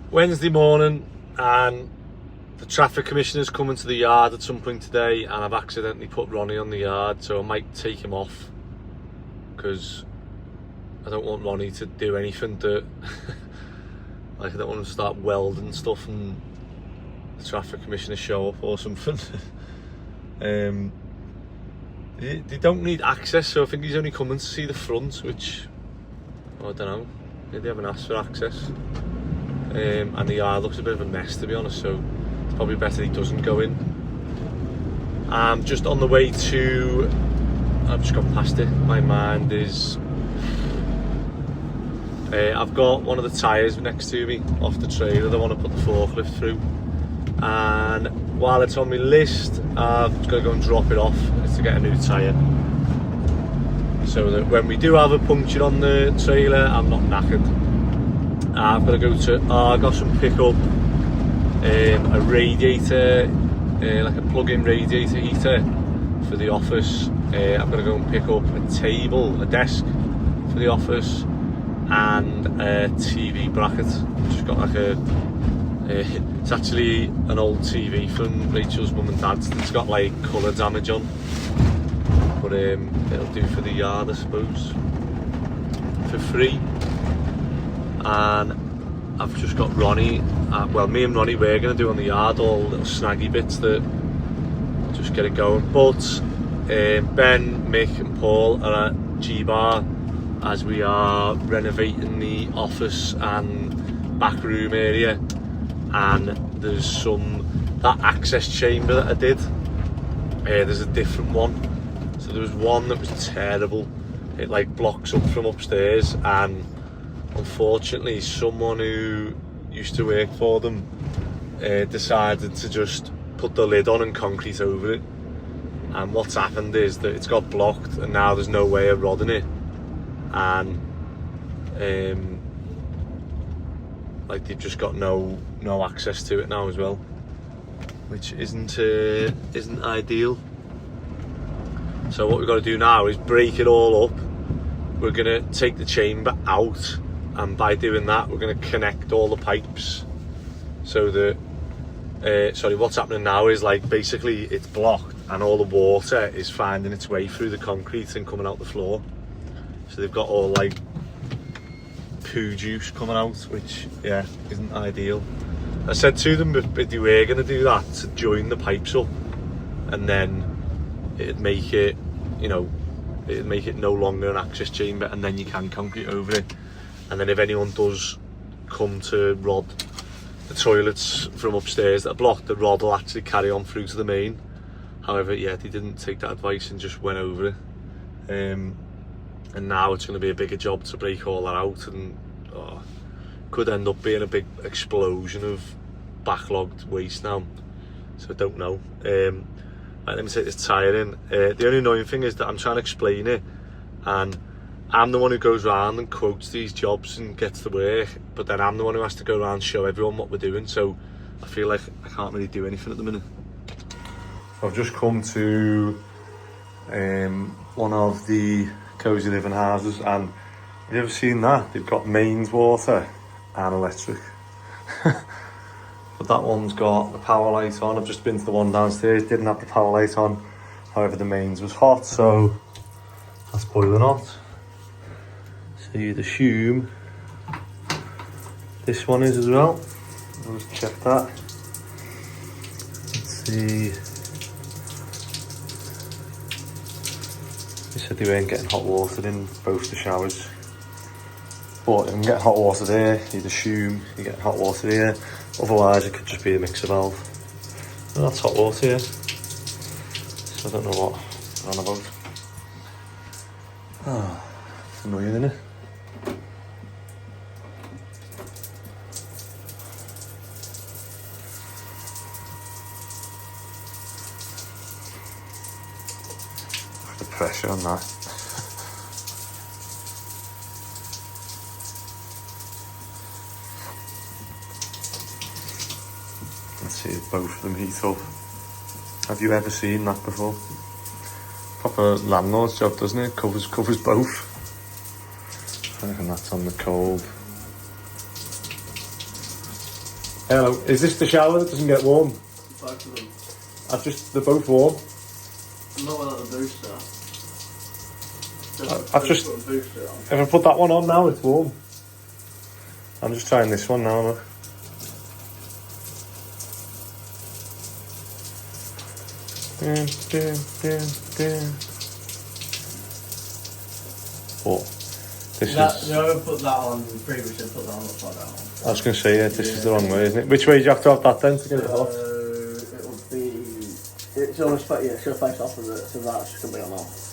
Wednesday morning, and the traffic commissioner's coming to the yard at some point today, and I've accidentally put Ronnie on the yard, so I might take him off because I don't want Ronnie to do anything that like I don't want him to start welding stuff and the traffic commissioner show up or something. They don't need access, so I think he's only coming to see the front, which I don't know, maybe they haven't asked for access. And the yard looks a bit of a mess, to be honest, so it's probably better he doesn't go in. I'm just on the way to, I've just gone past it, my mind is, I've got one of the tyres next to me off the trailer that I want to put the forklift through, and while it's on my list, I've just got to go and drop it off. It's to get a new tyre, so that when we do have a puncture on the trailer, I'm not knackered. I've got to go to Argos and pick up a radiator, like a plug-in radiator heater for the office. I've got to go and pick up a table, a desk for the office, and a TV bracket. Just got like it's actually an old TV from Rachel's mum and dad's that's got like colour damage on, but it'll do for the yard, I suppose, for free. And I've just got Ronnie, well, me and Ronnie, we're going to do on the yard all little snaggy bits that just get it going. But Ben, Mick and Paul are at G-Bar as we are renovating the office and back room area, and there's that access chamber that I did, there's a different one. So there was one that was terrible, it like blocks up from upstairs, and unfortunately someone who used to work for them decided to just put the lid on and concrete over it, and what's happened is that it's got blocked and now there's no way of rodding it, and like they've just got no access to it now as well, which isn't ideal. So what we've got to do now is break it all up. We're going to take the chamber out, and by doing that we're going to connect all the pipes so that what's happening now is like basically it's blocked and all the water is finding its way through the concrete and coming out the floor, so they've got all like poo juice coming out, which isn't ideal. I said to them if they were going to do that, to join the pipes up, and then it'd make it no longer an access chamber, and then you can concrete over it. And then if anyone does come to rod the toilets from upstairs that are blocked, the rod will actually carry on through to the main. However, they didn't take that advice and just went over it. And now it's going to be a bigger job to break all that out, and could end up being a big explosion of backlogged waste now. So I don't know. Right, let me take this tyre in. The only annoying thing is that I'm trying to explain it, and I'm the one who goes around and quotes these jobs and gets the work, but then I'm the one who has to go around and show everyone what we're doing, so I feel like I can't really do anything at the minute. So I've just come to one of the Cosi Living houses, and have you ever seen that? They've got mains water and electric. But that one's got the power light on. I've just been to the one downstairs, didn't have the power light on. However, the mains was hot, so that's boiling hot. So you'd assume this one is as well. I'll just check that. Let's see. They said they weren't getting hot water in both the showers. But I'm getting hot water there, you'd assume you're getting hot water here. Otherwise it could just be a mixer valve. And that's hot water here. So I don't know what I'm on about. It's annoying, isn't it? The pressure on that. Let's see if both of them heat up. Have you ever seen that before? Proper landlord's job, doesn't it? Covers both. I reckon that's on the cold. Hello, is this the shower that doesn't get warm? Both of them. They're both warm. Not without the booster. I've just put a booster on. If I put that one on now, it's warm. I'm just trying this one now, look. Oh, this is. Whoever put that on previously put that on upside down. I was going to say, yeah, this is the wrong way, isn't it? Which way do you have to have that then to get it hot? It would be. It's almost it's going to face opposite, so that's just going to be on off.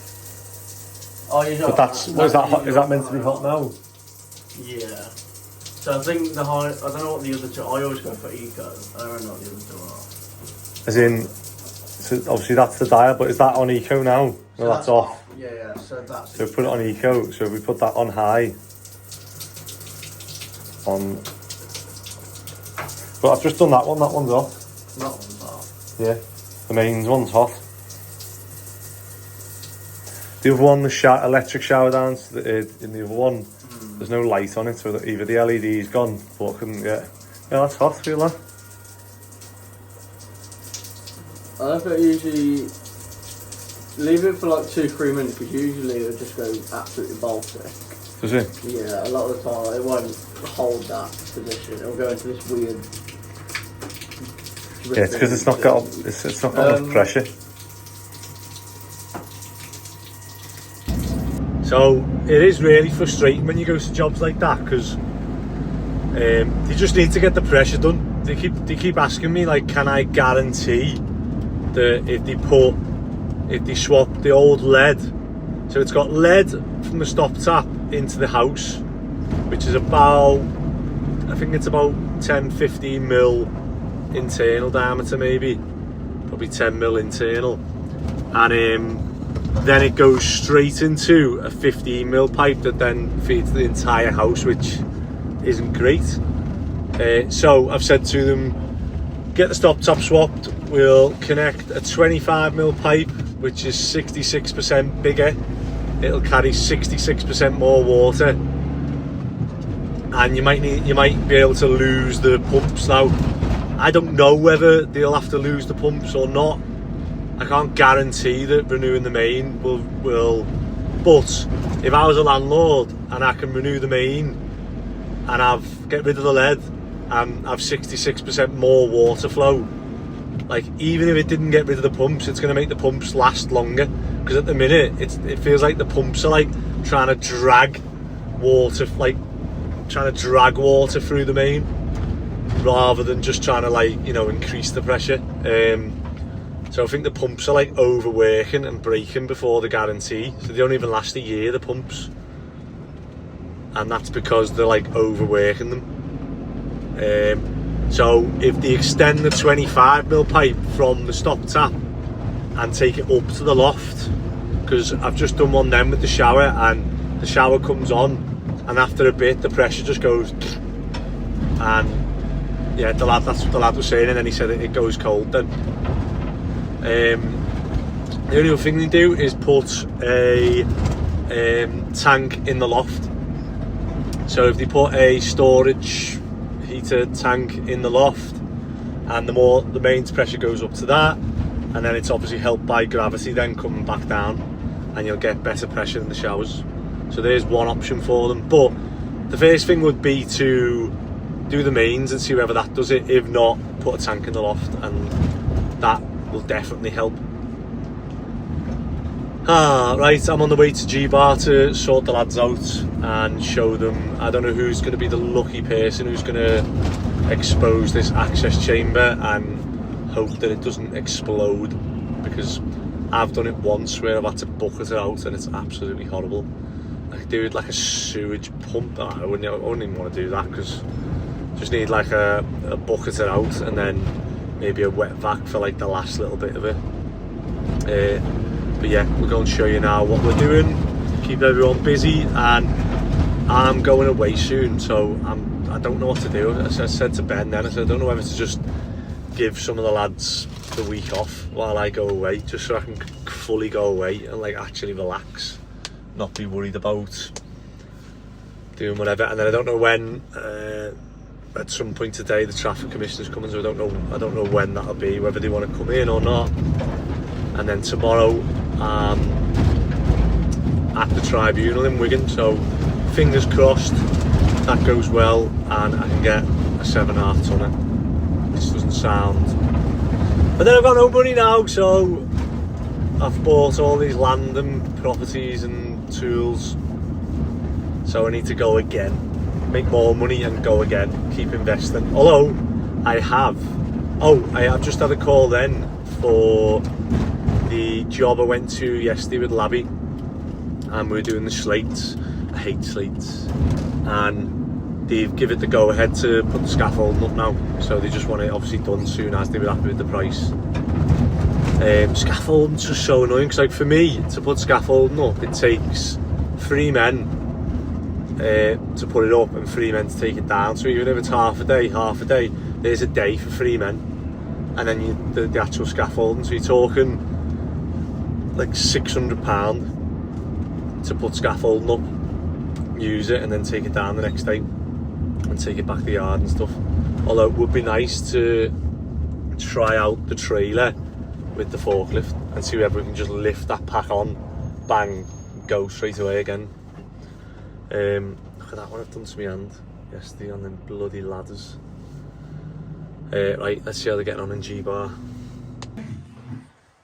Oh, but that's what is that? Hot? Is that meant to be hot now? Yeah. So I think the high. I don't know what the other two. I always go for eco. I don't know what the other two are. As in, so obviously that's the dial, but is that on eco now? No, So that's off. Yeah. So that's. So put it on eco. So we put that on high. On. But I've just done that one. That one's off. That one's off. Yeah, the mains one's hot. The other one, the electric shower downs, in the other one, there's no light on it, so that either the LED's gone, but I couldn't get. Yeah, that's hot, feel that? I don't think usually leave it for like 2-3 minutes because usually it'll just go absolutely Baltic. Does it? Yeah, a lot of the time it won't hold that position. It'll go into this weird. Yeah, it's because it's not got it's not got enough pressure. So it is really frustrating when you go to jobs like that because you just need to get the pressure done. They keep asking me like, can I guarantee that if they swap the old lead, so it's got lead from the stop tap into the house, which is about, I think it's about 10-15 mil internal diameter, maybe probably 10 mil internal, and then it goes straight into a 15 mil pipe that then feeds the entire house, which isn't great. So I've said to them, get the stop top swapped, we'll connect a 25 mil pipe which is 66% bigger, it'll carry 66% more water, and you might be able to lose the pumps. Now I don't know whether they'll have to lose the pumps or not. I can't guarantee that renewing the main will, but if I was a landlord and I can renew the main and get rid of the lead and have 66% more water flow, like even if it didn't get rid of the pumps, it's going to make the pumps last longer, because at the minute it feels like the pumps are like trying to drag water through the main rather than just trying to, like, you know, increase the pressure. So I think the pumps are like overworking and breaking before the guarantee, so they don't even last a year, the pumps, and that's because they're like overworking them. So if they extend the 25 mil pipe from the stop tap and take it up to the loft, because I've just done one then with the shower, and the shower comes on and after a bit the pressure just goes, and yeah, that's what the lad was saying, and then he said it goes cold then. The only other thing they do is put a tank in the loft. So if they put a storage heater tank in the loft, and the mains pressure goes up to that, and then it's obviously helped by gravity then coming back down, and you'll get better pressure in the showers. So there's one option for them, but the first thing would be to do the mains and see whether that does it. If not, put a tank in the loft, and that will definitely help. Right, I'm on the way to G-Bar to sort the lads out and show them. I don't know who's going to be the lucky person who's going to expose this access chamber and hope that it doesn't explode, because I've done it once where I've had to bucket it out and it's absolutely horrible. I could do it like a sewage pump. I wouldn't even want to do that, because just need like a bucket it out and then maybe a wet vac for like the last little bit of it. But yeah, we're going to show you now what we're doing, keep everyone busy, and I'm going away soon, so I don't know what to do. As I said to Ben then, I said I don't know whether to just give some of the lads the week off while I go away, just so I can fully go away and like actually relax, not be worried about doing whatever. And then I don't know when at some point today the traffic commissioner's coming, so I don't know when that'll be, whether they want to come in or not. And then tomorrow at the tribunal in Wigan, so fingers crossed that goes well and I can get a 7.5 tonner, which doesn't sound. But then I've got no money now, so I've bought all these land and properties and tools, so I need to go again, make more money and go again, keep investing. Although I have just had a call then for the job I went to yesterday with Labby, and we're doing the slates. I hate slates, and they've given it the go ahead to put the scaffolding up now, so they just want it obviously done soon as they were happy with the price. Scaffolding's just so annoying, because like for me to put scaffolding up, it takes 3 men to put it up and 3 men to take it down. So even if it's half a day, there's a day for 3 men, and then the actual scaffolding. So you're talking like £600 to put scaffolding up, use it, and then take it down the next day and take it back to the yard and stuff. Although it would be nice to try out the trailer with the forklift and see whether we can just lift that pack on, bang, go straight away again. Look at that one I've done to my hand yesterday on them bloody ladders. Right, let's see how they're getting on in G-bar.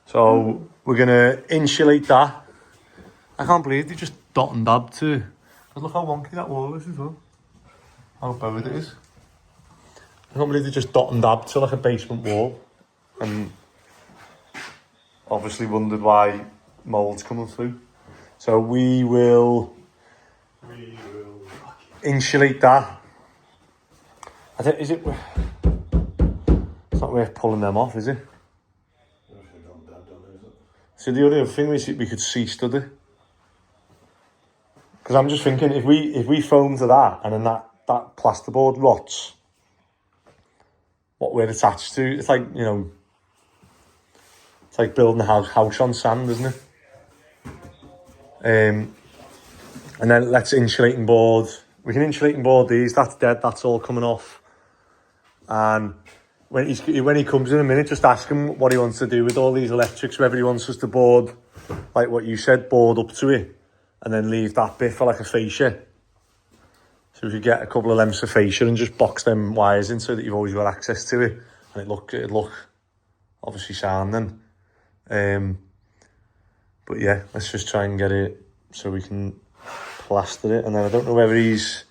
So we're gonna insulate that. I can't believe they just dot and dab too. But look how wonky that wall is as well. How bowed it is. I can't believe they just dot and dab to like a basement wall, and obviously wondered why mold's coming through. So we will insulate that. I think, is it? It's not worth pulling them off, is it? So the other thing is we could C-study. Because I'm just thinking, if we foam to that and then that plasterboard rots, what we're attached to, it's like, you know, it's like building a house on sand, isn't it? And then let's insulating board. We can insulating board these. That's dead. That's all coming off. And when he comes in a minute, just ask him what he wants to do with all these electrics. Whether he wants us to board, like what you said, board up to it, and then leave that bit for like a fascia. So if you get a couple of lengths of fascia and just box them wires in so that you've always got access to it, and it'd look obviously sound then. But yeah, let's just try and get it so we can plaster it. And then I don't know whether he's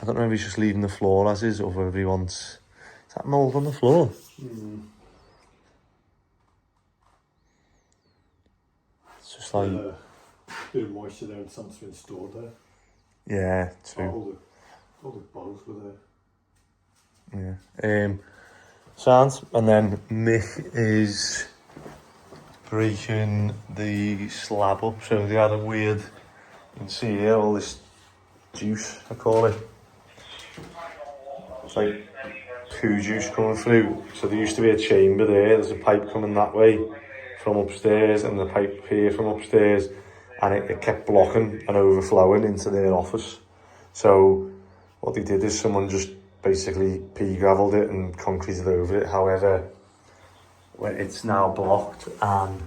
just leaving the floor as is, or whether he wants. Is that mould on the floor? It's just like bit of moisture there and something's been stored there. Yeah, true. All the bottles were there. Yeah. Sounds. And then Mick is breaking the slab up. So they had a weird, you can see here all this juice, I call it. It's like poo juice coming through. So there used to be a chamber there. There's a pipe coming that way from upstairs and the pipe here from upstairs. And it kept blocking and overflowing into their office. So what they did is someone just basically pea gravelled it and concreted over it. However, when it's now blocked, and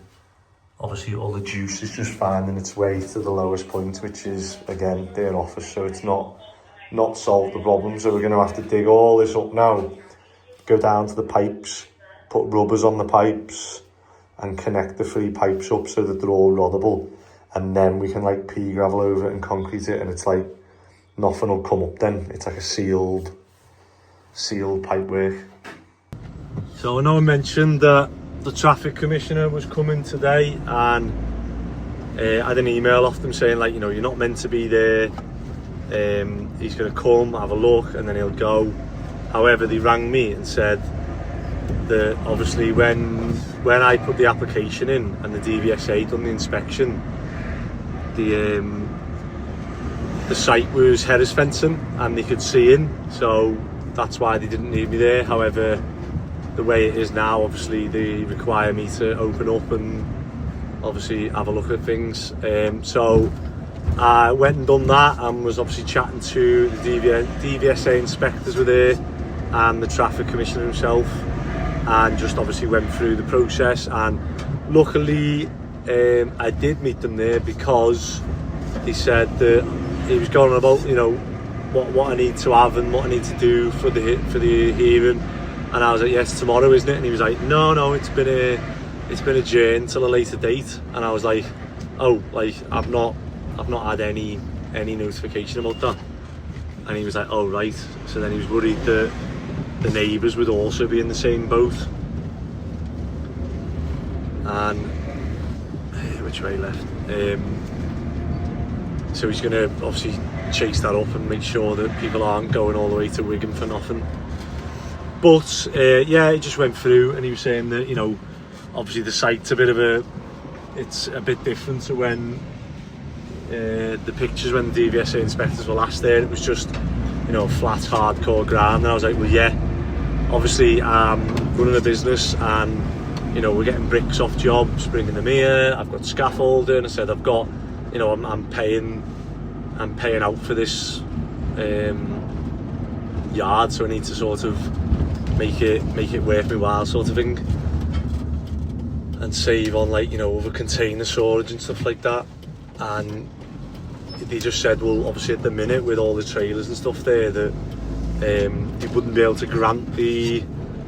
obviously all the juice is just finding its way to the lowest point, which is again their office. So it's not solved the problem. So we're going to have to dig all this up now, go down to the pipes, put rubbers on the pipes, and connect the 3 pipes up so that they're all roddable. And then we can like pea gravel over it and concrete it, and it's like nothing will come up then. It's like a sealed pipe work. So I know I mentioned that the traffic commissioner was coming today, and I had an email off them saying, like, you know, you're not meant to be there. He's going to come, have a look, and then he'll go. However, they rang me and said that obviously when I put the application in and the DVSA done the inspection, the site was Harris fencing and they could see in, so that's why they didn't need me there. However, the way it is now, obviously they require me to open up and obviously have a look at things. So I went and done that and was obviously chatting to the DVSA inspectors were there and the traffic commissioner himself, and just obviously went through the process. And luckily I did meet them there, because he said that he was going on about, you know, what I need to have and what I need to do for the hearing, and I was like, yes, tomorrow, isn't it? And he was like, no, it's been adjourned till a later date. And I was like, oh, like I've not had any notification about that. And he was like, oh right. So then he was worried that the neighbours would also be in the same boat. And which way left? So he's going to obviously chase that up and make sure that people aren't going all the way to Wigan for nothing. But yeah, he just went through and he was saying that, you know, obviously the site's it's a bit different to when the pictures when the DVSA inspectors were last there. It was just, you know, flat, hardcore ground. And I was like, well, yeah, obviously I'm running a business and, you know, we're getting bricks off jobs, bringing them here. I've got scaffolding. I said I've got, you know, I'm paying out for this yard, so I need to sort of make it worth my while, sort of thing, and save on, like, you know, other container storage and stuff like that. And they just said, well, obviously at the minute with all the trailers and stuff there, that they wouldn't be able to grant the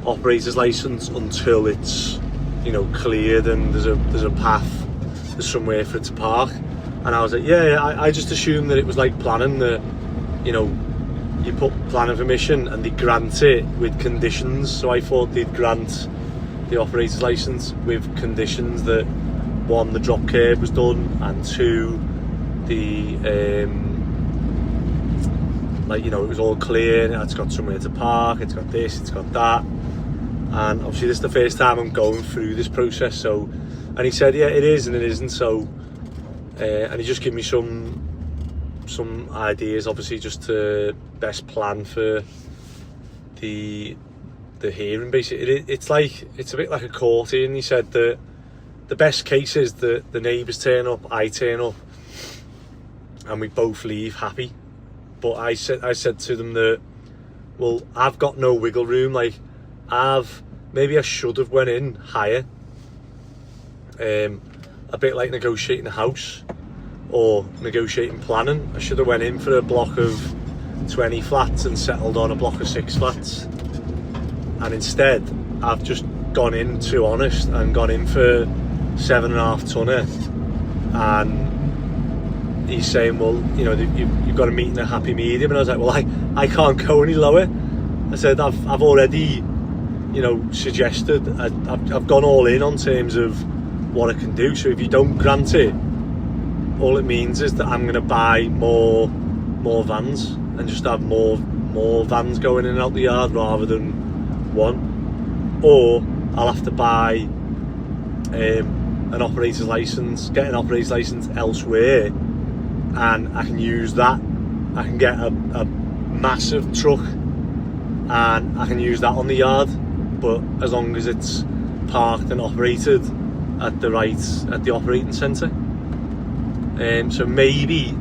operator's license until it's, you know, cleared and there's a path, there's somewhere for it to park. And I was like, yeah, I just assumed that it was like planning, that, you know, you put planning permission and they grant it with conditions. So I thought they'd grant the operator's license with conditions that, one, the drop curb was done, and two, the like, you know, it was all clear, it's got somewhere to park, it's got this, it's got that. And obviously this is the first time I'm going through this process. So, and he said, yeah, it is and it isn't. So and he just gave me some ideas, obviously, just to best plan for the hearing. Basically, it's a bit like a court here. And he said that the best case is that the neighbours turn up, I turn up, and we both leave happy. But I said to them that, well, I've got no wiggle room. Like, maybe I should have went in higher. A bit like negotiating a house or negotiating planning. I should have went in for a block of 20 flats and settled on a block of 6 flats. And instead, I've just gone in, too honest, and gone in for 7.5 tonner. And he's saying, well, you know, you've got to meet in a happy medium. And I was like, well, I can't go any lower. I said, I've already, you know, suggested, I've gone all in on terms of what I can do. So if you don't grant it, all it means is that I'm going to buy more vans and just have more vans going in and out the yard rather than one. Or I'll have to buy an operator's license, get an operator's license elsewhere, and I can use that. I can get a massive truck and I can use that on the yard, but as long as it's parked and operated at the operating centre. So maybe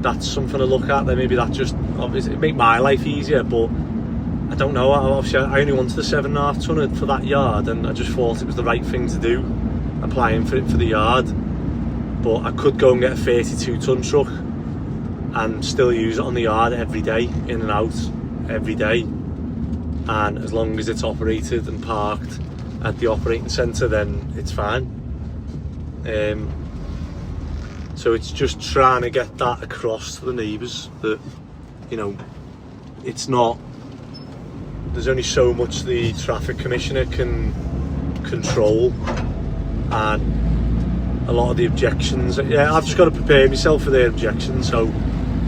that's something to look at. Then maybe that just obviously make my life easier, but I don't know. Obviously, I only wanted a 7.5 tonner for that yard, and I just thought it was the right thing to do, applying for it for the yard. But I could go and get a 32 tonne truck and still use it on the yard every day, in and out every day. And as long as it's operated and parked at the operating centre, then it's fine. So it's just trying to get that across to the neighbours that, you know, it's not, there's only so much the traffic commissioner can control, and a lot of the objections, yeah, I've just got to prepare myself for their objections. So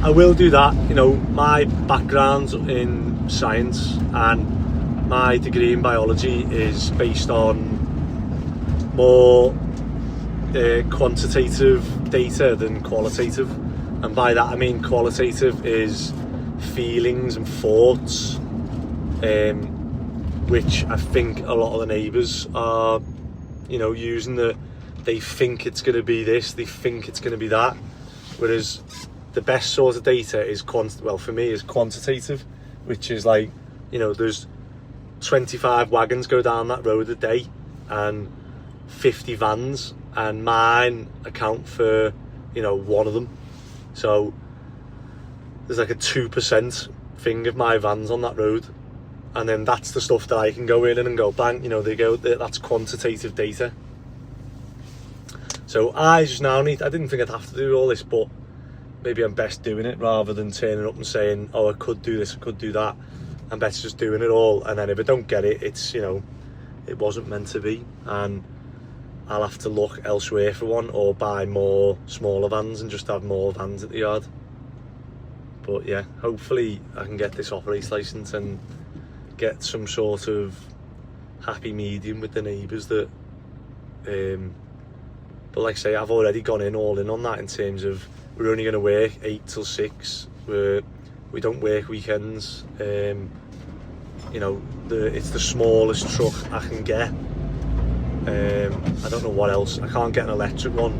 I will do that. You know, my background's in science and my degree in biology is based on more quantitative data than qualitative, and by that I mean qualitative is feelings and thoughts, which I think a lot of the neighbours are, you know, using they think it's going to be this, they think it's going to be that. Whereas the best sort of data is for me is quantitative, which is like, you know, there's 25 wagons go down that road a day and 50 vans, and mine account for, you know, one of them. So there's like a 2% thing of my vans on that road, and then that's the stuff that I can go in and go bang, you know, that's quantitative data. So I didn't think I'd have to do all this, but maybe I'm best doing it rather than turning up and saying, oh, I could do this, I could do that. I'm better just doing it all, and then if I don't get it, it's, you know, it wasn't meant to be, and I'll have to look elsewhere for one, or buy more smaller vans and just have more vans at the yard. But yeah, hopefully I can get this operator's license and get some sort of happy medium with the neighbours that but like I say, I've already gone all in on that, in terms of we're only going to work 8 till 6. We don't work weekends. You know, it's the smallest truck I can get. I don't know what else. I can't get an electric one.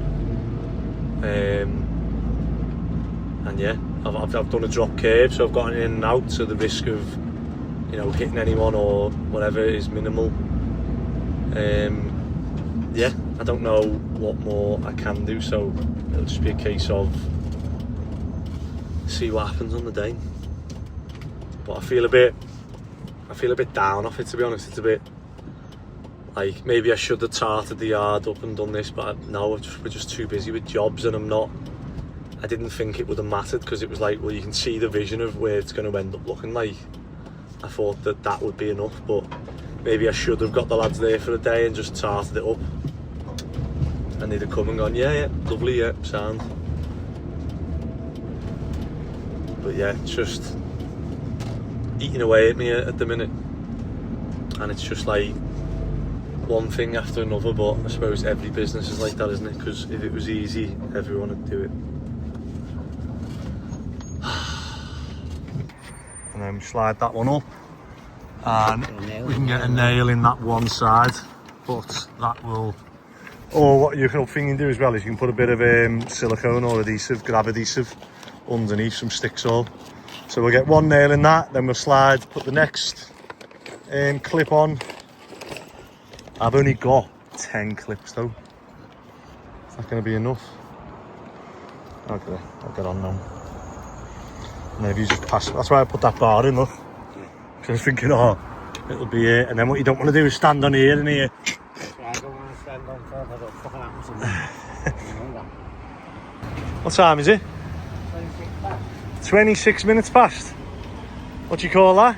And yeah, I've done a drop curb, so I've gotten in and out, so the risk of, you know, hitting anyone or whatever is minimal. Yeah, I don't know what more I can do, so it'll just be a case of see what happens on the day. But I feel a bit down off it, to be honest. It's a bit like, maybe I should have tarted the yard up and done this, but no, we're just too busy with jobs, and I didn't think it would have mattered, because it was like, well, you can see the vision of where it's going to end up looking like. I thought that would be enough, but maybe I should have got the lads there for a day and just tarted it up, and they'd have come and gone, yeah, lovely, yeah, sound. But yeah, it's just eating away at me at the minute, and it's just like one thing after another. But I suppose every business is like that, isn't it? Because if it was easy, everyone would do it. And then slide that one up, and we can get a nail in that one side, but that will, or what you can do as well is you can put a bit of silicone or adhesive, grab adhesive underneath, some stick saw. So we'll get one nail in that, then we'll slide, put the next clip on. I've only got 10 clips though. Is that going to be enough? Okay, I'll get on now. Maybe you just pass, that's why I put that bar in, look. Because I was thinking, oh, it'll be here. And then what you don't want to do is stand on here and here. That's why I don't want to stand on top of it. Fucking happens to me. What time is it? 26 past. 26 minutes past. What do you call that?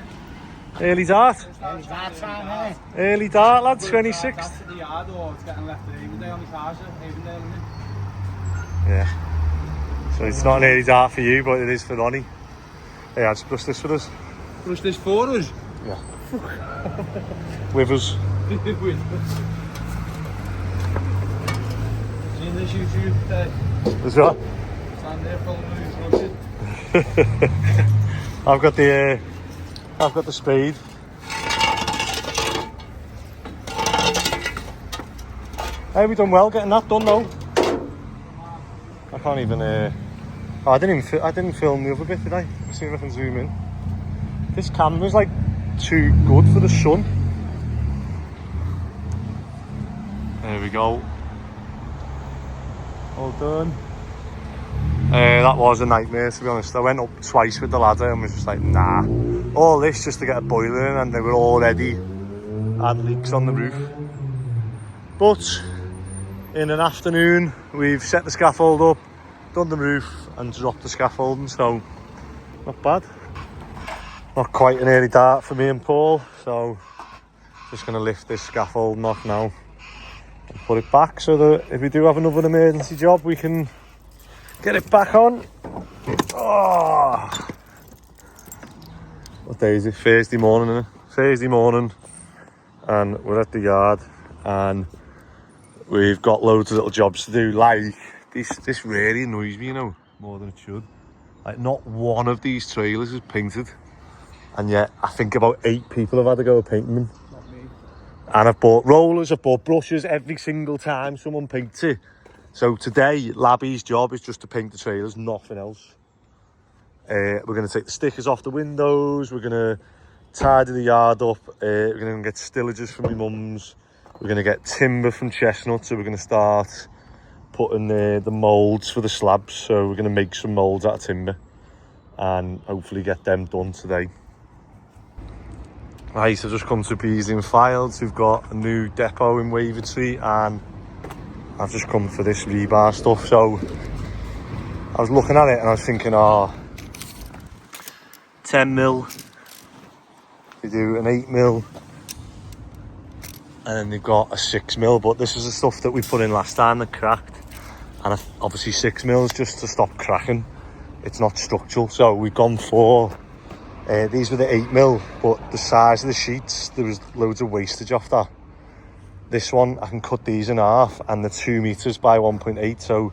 Early dart? Early dart time, innit? Early dart, lad, 26th. That's the yard, or it's getting left at Avondale on the cars at Avondale, isn't it? Yeah. So it's not an early dart for you, but it is for Ronnie. Hey, I'll just brush this for us. Brush this for us? Yeah. With us. Seen this YouTube today? Is that? Stand there filming who's rushing. I've got the speed. Hey, we done well getting that done though. I can't even. Oh, I didn't film the other bit, did I? Let's see if I can zoom in. This camera's like too good for the sun. There we go. All done. That was a nightmare, to be honest. I went up twice with the ladder and was just like, nah. All this just to get a boiler in, and they were already had leaks on the roof. But in an afternoon, we've set the scaffold up, done the roof, and dropped the scaffolding, so not bad. Not quite an early dart for me and Paul, so just going to lift this scaffolding off now and put it back, so that if we do have another emergency job, we can get it back on. Oh. What day is it? Thursday morning, isn't it? Thursday morning, and we're at the yard, and we've got loads of little jobs to do. Like this really annoys me, you know, more than it should. Like, not one of these trailers is painted, and yet I think about 8 people have had to go painting them. Not me. And I've bought rollers, I've bought brushes every single time someone paints it. So today, Labby's job is just to paint the trailers, nothing else. We're going to take the stickers off the windows, we're going to tidy the yard up, we're going to get stillages from my mum's, we're going to get timber from Chestnut, so we're going to start putting the moulds for the slabs. So we're going to make some moulds out of timber and hopefully get them done today. Right, I've just come to Beasley and Fields. We've got a new depot in Wavertree and I've just come for this rebar stuff. So I was looking at it and I was thinking, 10mm, they do an 8mm, and then they've got a 6mm, but this is the stuff that we put in last time that cracked, and obviously 6mm is just to stop cracking, it's not structural. So we've gone for these were the 8mm, but the size of the sheets, there was loads of wastage off that. This one I can cut these in half, and they're 2 meters by 1.8, so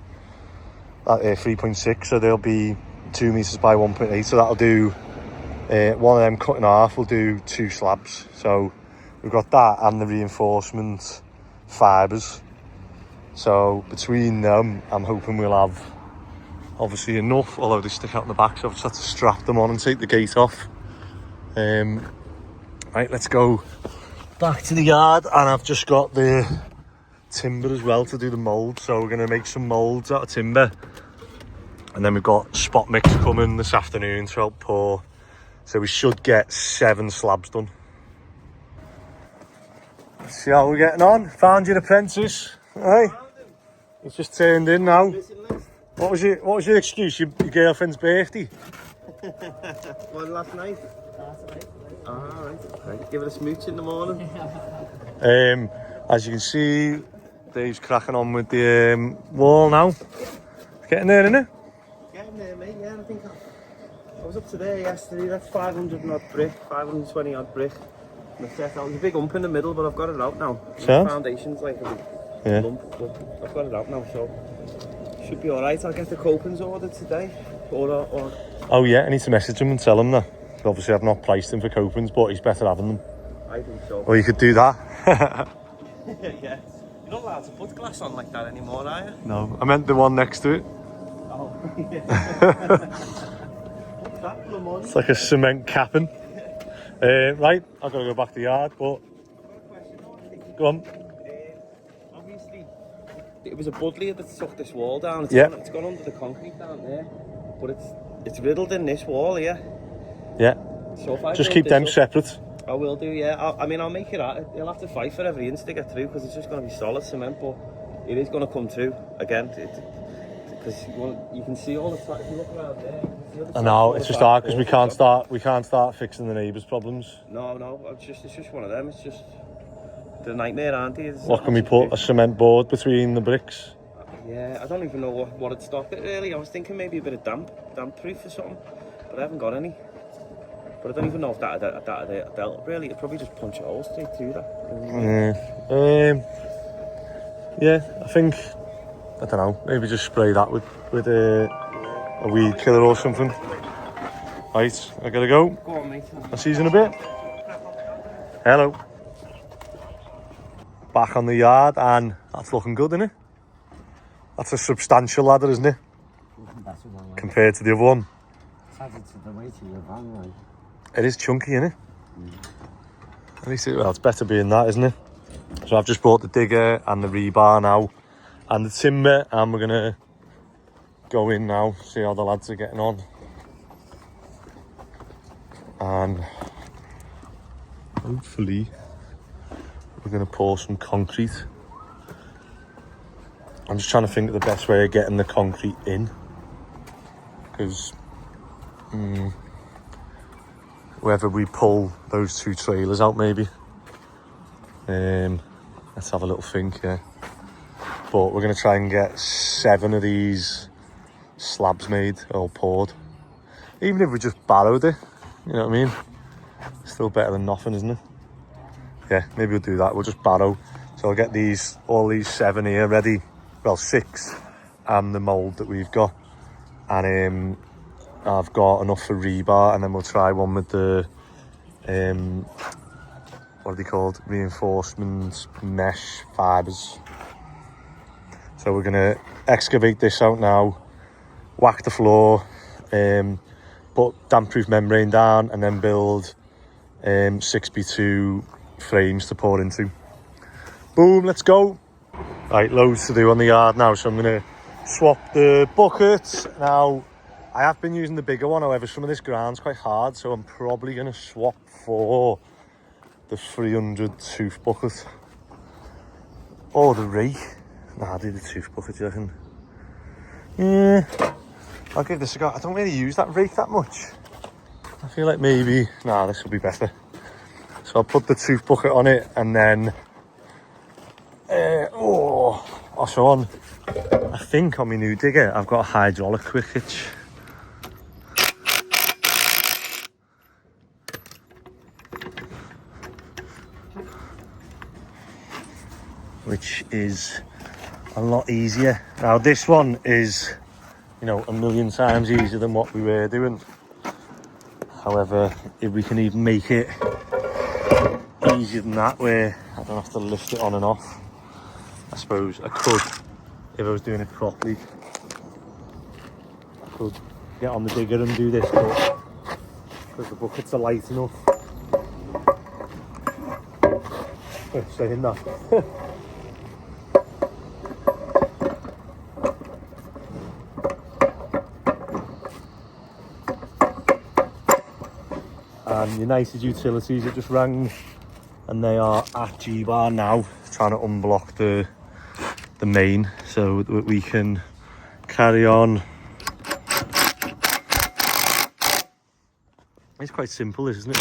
3.6, so they'll be 2 meters by 1.8, so that'll do one of them cut in half will do 2 slabs. So we've got that and the reinforcement fibres, so between them I'm hoping we'll have obviously enough, although they stick out in the back, so I've just had to strap them on and take the gate off. Right, let's go back to the yard, and I've just got the timber as well to do the mould, so we're going to make some moulds out of timber, and then we've got spot mix coming this afternoon to help pour, so we should get 7 slabs done. Let's see how we're getting on. Found your apprentice. Hey, he's just turned in now. What was your excuse? Your girlfriend's birthday? One last night. Right. Okay. Give it a smooch in the morning. As you can see, Dave's cracking on with the wall now. Getting there, isn't it? Getting there, mate. Yeah, I think I was up to there yesterday. That's 500 and odd brick, 520 odd brick. And I set out. There's a big hump in the middle, but I've got it out now. So? The foundation's like a big lump, but I've got it out now, so should be alright. I'll get the copings ordered today. Or Oh yeah, I need to message him and tell him that. Obviously I've not priced him for copings, but he's better having them. I think so. Or you could do that. Yeah. You're not allowed to put glass on like that anymore, are you? No, I meant the one next to it. Oh, yeah. What's that, Lamont? It's like a cement capping. Right, I've got to go back to the yard, but... Go on. Obviously, it was a budlier that took this wall down. It's gone under the concrete down there, but it's riddled in this wall here. Yeah. So if I just keep them separate. I will do, yeah. I'll make it out. You'll have to fight for every inch to get through because it's just going to be solid cement, but it is going to come through again. Because you can see all the tracks. If you look around there. I know, it's just hard because we can't start fixing the neighbours' problems. No, it's just one of them. It's just the nightmare, aren't they? What can we put? A cement board between the bricks? Yeah, I don't even know what would stop it really. I was thinking maybe a bit of damp proof or something, but I haven't got any. But I don't even know if that dealt really. It'd probably just punch a hole straight through that. Yeah, I think, I don't know, maybe just spray that with a weed killer or something. Right, I gotta go. Go on, mate. I'll see you in a bit. Hello. Back on the yard, and that's looking good, isn't it? That's a substantial ladder, isn't it? That's one way. Compared to the other one. It's added to the weight of your van, right? It is chunky, isn't it? At least it's better being that, isn't it? So I've just bought the digger and the rebar now, and the timber, and we're gonna go in now, see how the lads are getting on, and hopefully we're gonna pour some concrete. I'm just trying to think of the best way of getting the concrete in, because whether we pull those 2 trailers out maybe. Let's have a little think, yeah. But we're going to try and get 7 of these slabs made or poured. Even if we just barrowed it, you know what I mean? Still better than nothing, isn't it? Yeah, maybe we'll do that. We'll just barrow. So I'll get all these 7 here ready. Well, 6 and the mould that we've got. And I've got enough for rebar, and then we'll try one with the what are they called? Reinforcement mesh fibres. So So we're gonna excavate this out now, whack the floor, put damp-proof membrane down, and then build 6x2 frames to pour into. Boom, let's go. Right, loads to do on the yard now, so I'm gonna swap the buckets. Now, I have been using the bigger one, however, some of this ground's quite hard, so I'm probably gonna swap for the 300 tooth bucket. Or the rake. Nah, I'll do the tooth bucket, do you reckon? Yeah, I'll give this a go. I don't really use that rake that much. I feel like maybe, nah, this will be better. So I'll put the tooth bucket on it, and then, also on, I think on my new digger, I've got a hydraulic quick hitch. Which is a lot easier. Now this one is, you know, a million times easier than what we were doing. However, if we can even make it easier than that, where I don't have to lift it on and off, I suppose I could, if I was doing it properly, I could get on the digger and do this, but because the buckets are light enough. Saying that. And United Utilities have just rang, and they are at G-Bar now trying to unblock the main so that we can carry on. It's quite simple, isn't it?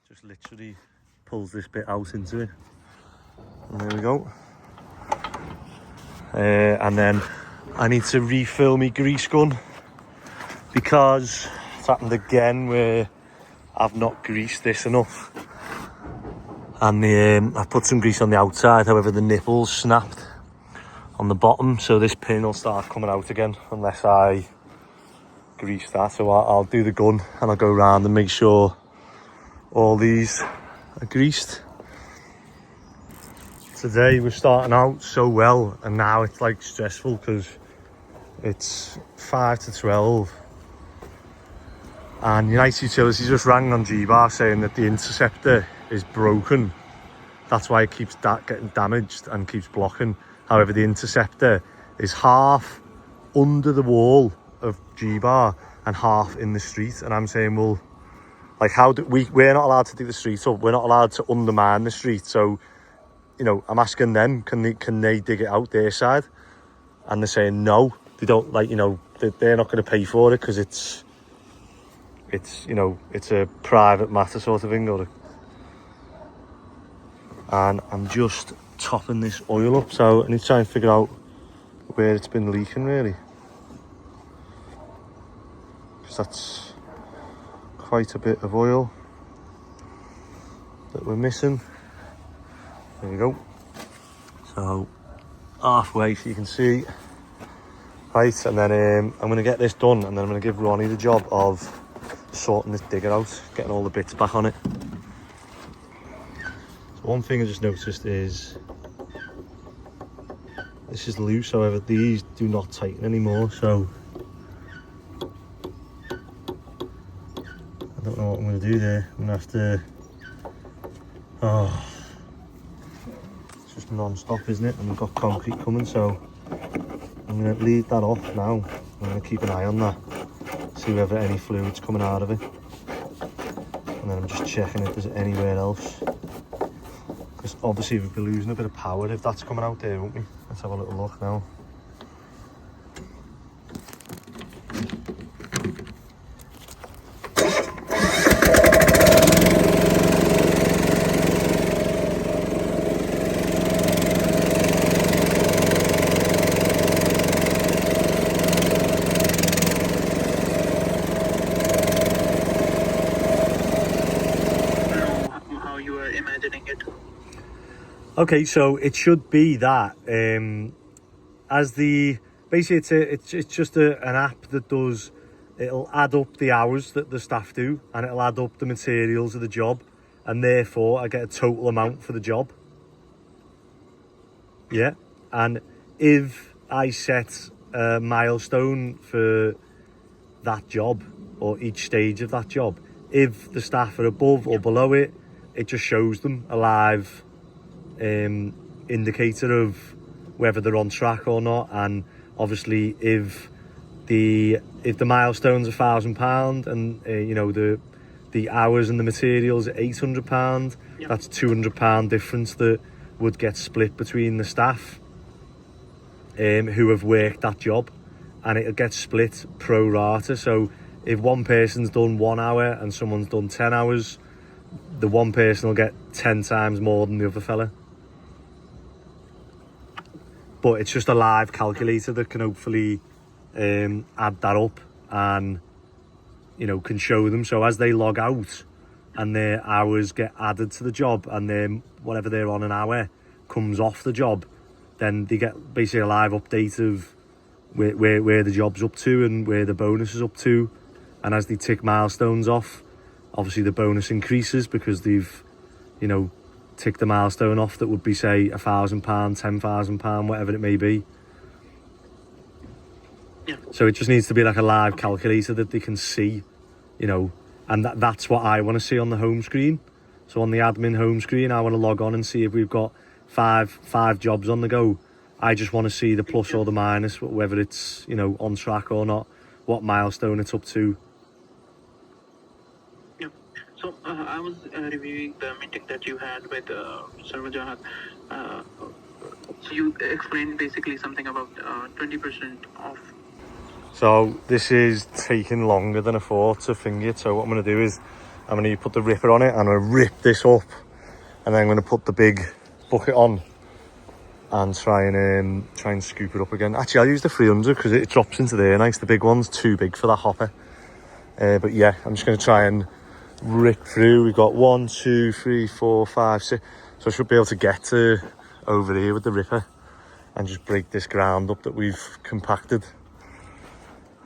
Just literally pulls this bit out into it, and there we go. And then I need to refill my grease gun, because it's happened again where I've not greased this enough, and I've put some grease on the outside, however the nipples snapped on the bottom, so this pin will start coming out again unless I grease that. So I'll do the gun and I'll go around and make sure all these are greased. Today we're starting out so well, and now it's like stressful because it's 5 to 12. And United Utilities just rang on G-Bar saying that the interceptor is broken. That's why it keeps getting damaged and keeps blocking. However, the interceptor is half under the wall of G-Bar and half in the street. And I'm saying, well, like, how do we're not allowed to do the street up. We're not allowed to undermine the street. So, you know, I'm asking them, can they dig it out their side? And they're saying no, they don't, like, you know, they're not going to pay for it because it's, you know, it's a private matter sort of thing. And I'm just topping this oil up, so I need to try and figure out where it's been leaking really, because that's quite a bit of oil that we're missing. There we go. So halfway, so you can see. Right, and then I'm going to get this done, and then I'm going to give Ronnie the job of sorting this digger out, getting all the bits back on it. So one thing I just noticed is this is loose, however these do not tighten anymore, so I don't know what I'm going to do there. I'm going to have to, it's just non-stop, isn't it? And we've got concrete coming, so I'm going to leave that off now. I'm going to keep an eye on that, see whether any fluid's coming out of it, and then I'm just checking if there's anywhere else, because obviously we'll be losing a bit of power if that's coming out there, won't we? Let's have a little look now. Okay, so it should be that as the basically it's just an app that does, it'll add up the hours that the staff do, and it'll add up the materials of the job, and therefore I get a total amount for the job. Yeah, and if I set a milestone for that job or each stage of that job, if the staff are above or below it, it just shows them a live indicator of whether they're on track or not. And obviously if the milestone's £1,000 and you know the hours and the materials are £800, that's £200 difference that would get split between the staff who have worked that job, and it'll get split pro rata. So if one person's done 1 hour and someone's done 10 hours, the one person will get 10 times more than the other fella. But it's just a live calculator that can hopefully add that up and, you know, can show them. So as they log out and their hours get added to the job, and then whatever they're on an hour comes off the job, then they get basically a live update of where the job's up to and where the bonus is up to. And as they tick milestones off, obviously the bonus increases because they've, you know, ticked the milestone off that would be, say, £1,000, £10,000, whatever it may be. Yeah. So it just needs to be like a live calculator that they can see, you know, and that's what I want to see on the home screen. So on the admin home screen, I want to log on and see if we've got five jobs on the go. I just want to see the plus or the minus, whether it's, you know, on track or not, what milestone it's up to. Yeah. So I was reviewing the meeting that you had with Sarvajahat. So you explained basically something about 20% off. So this is taking longer than I thought to finger it. So what I'm going to do is I'm going to put the ripper on it and I'm going to rip this up, and then I'm going to put the big bucket on and try and scoop it up again. Actually, I'll use the 300 because it drops into there nice. The big one's too big for that hopper. But yeah, I'm just going to try and rip through. We've got 1, 2, 3, 4, 5, 6. So I should be able to get to over here with the ripper and just break this ground up that we've compacted.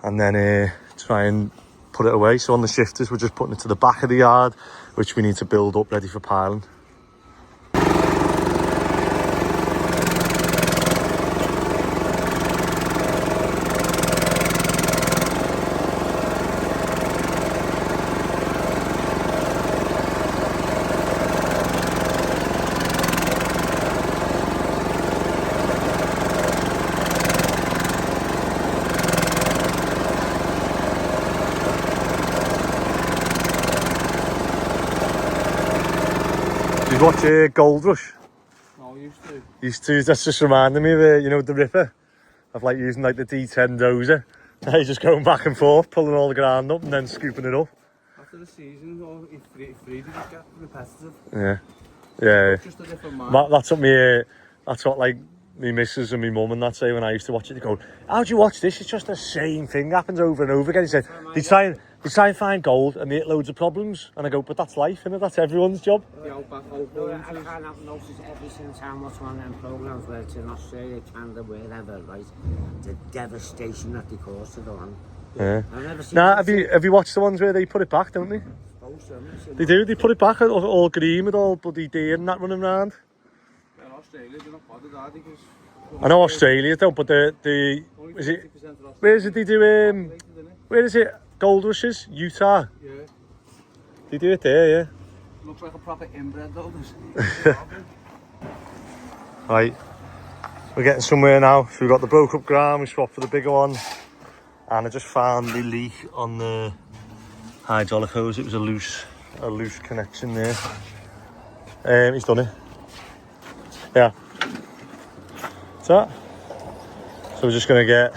And then try and put it away. So on the shifters, we're just putting it to the back of the yard, which we need to build up ready for piling. Did you watch Gold Rush? No, used to. Used to. That's just reminding me of, you know, the ripper. Of like using like the D10 dozer. Now you're just going back and forth, pulling all the ground up and then scooping it up. After the season, or if free, did it get repetitive? Yeah. Yeah. Just a different man. That's what like me missus and me mum and that say when I used to watch it. They go, "How do you watch this? It's just the same thing happens over and over again." He said, they try and find gold and they hit loads of problems. And I go, "But that's life, innit? That's everyone's job." The outback I can't notice ever since how much one of them programmes where it's in Australia, Canada, wherever, right? The devastation that they cause to the land. Yeah. I've never seen Nah, have you watched the ones where they put it back, don't they? They do. They put it back all green with all bloody deer and that running around. in Australia, they're not bothered, are they? 'Cause I know Australia don't, but the is it? Where is it they do? Where is it? Gold Rushes, Utah. Yeah. They do it there, yeah. Looks like a proper inbred though. Right, we're getting somewhere now. So we've got the broke up ground, we swapped for the bigger one, and I just found the leak on the hydraulic hose. It was a loose connection there. He's done it. Yeah. So we're just gonna get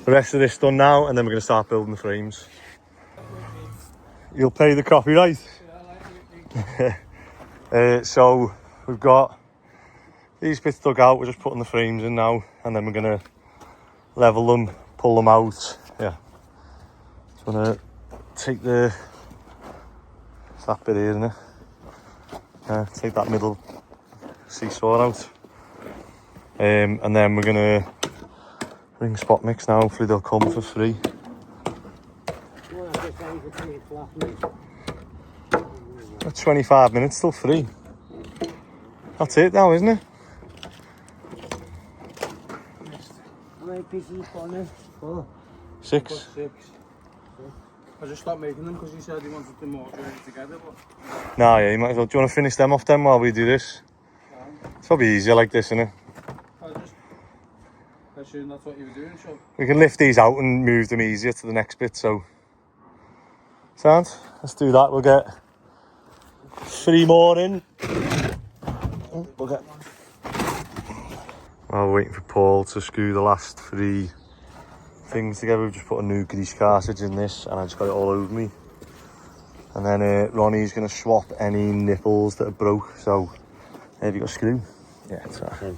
the rest of this done now, and then we're gonna start building the frames. You'll pay the copyright. So we've got these bits dug out. We're just putting the frames in now, and then we're gonna level them, pull them out. Yeah. Just wanna take it's that bit here, isn't it? Yeah. Take that middle seesaw out, and then we're gonna ring spot mix now. Hopefully they'll come for free. At 25 minutes, still free. That's it now, isn't it? pieces you put on it? 4. 6. 6. I just stopped making them because he said he wanted them all joined together. But No, yeah, you might as well. Do you want to finish them off then while we do this? It's probably easier like this, isn't it? I assume that's what you were doing, so. We can lift these out and move them easier to the next bit, so. Sound? Let's do that. We'll get 3 more in. We'll get. While we're waiting for Paul to screw the last 3 things together, we've just put a new grease cartridge in this and I just got it all over me. And then Ronnie's going to swap any nipples that are broke. So, have you got a screw? Yeah, it's right.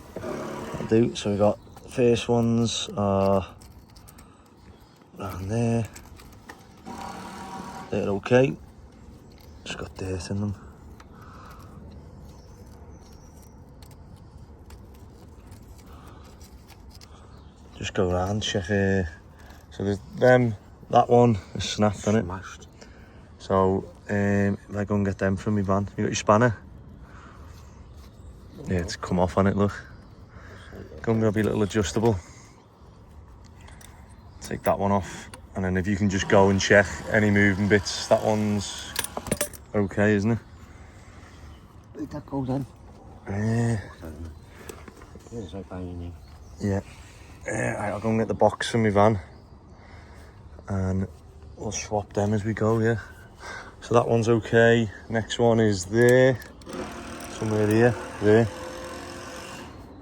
I'll do. So we got first ones are around there. They're okay. Just got dirt in them. Just go around, check. So there's them. That one is snapped on it. Smashed. So if I go and get them from my van. You got your spanner? Yeah, it's come off on it, look. Go and grab your little adjustable. Take that one off. And then if you can just go and check any moving bits, that one's okay, isn't it? Where'd that go then? Here's right by your knee. Yeah. Right, I'll go and get the box from my van. And we'll swap them as we go, yeah. So that one's okay. Next one is there. Somewhere here. There.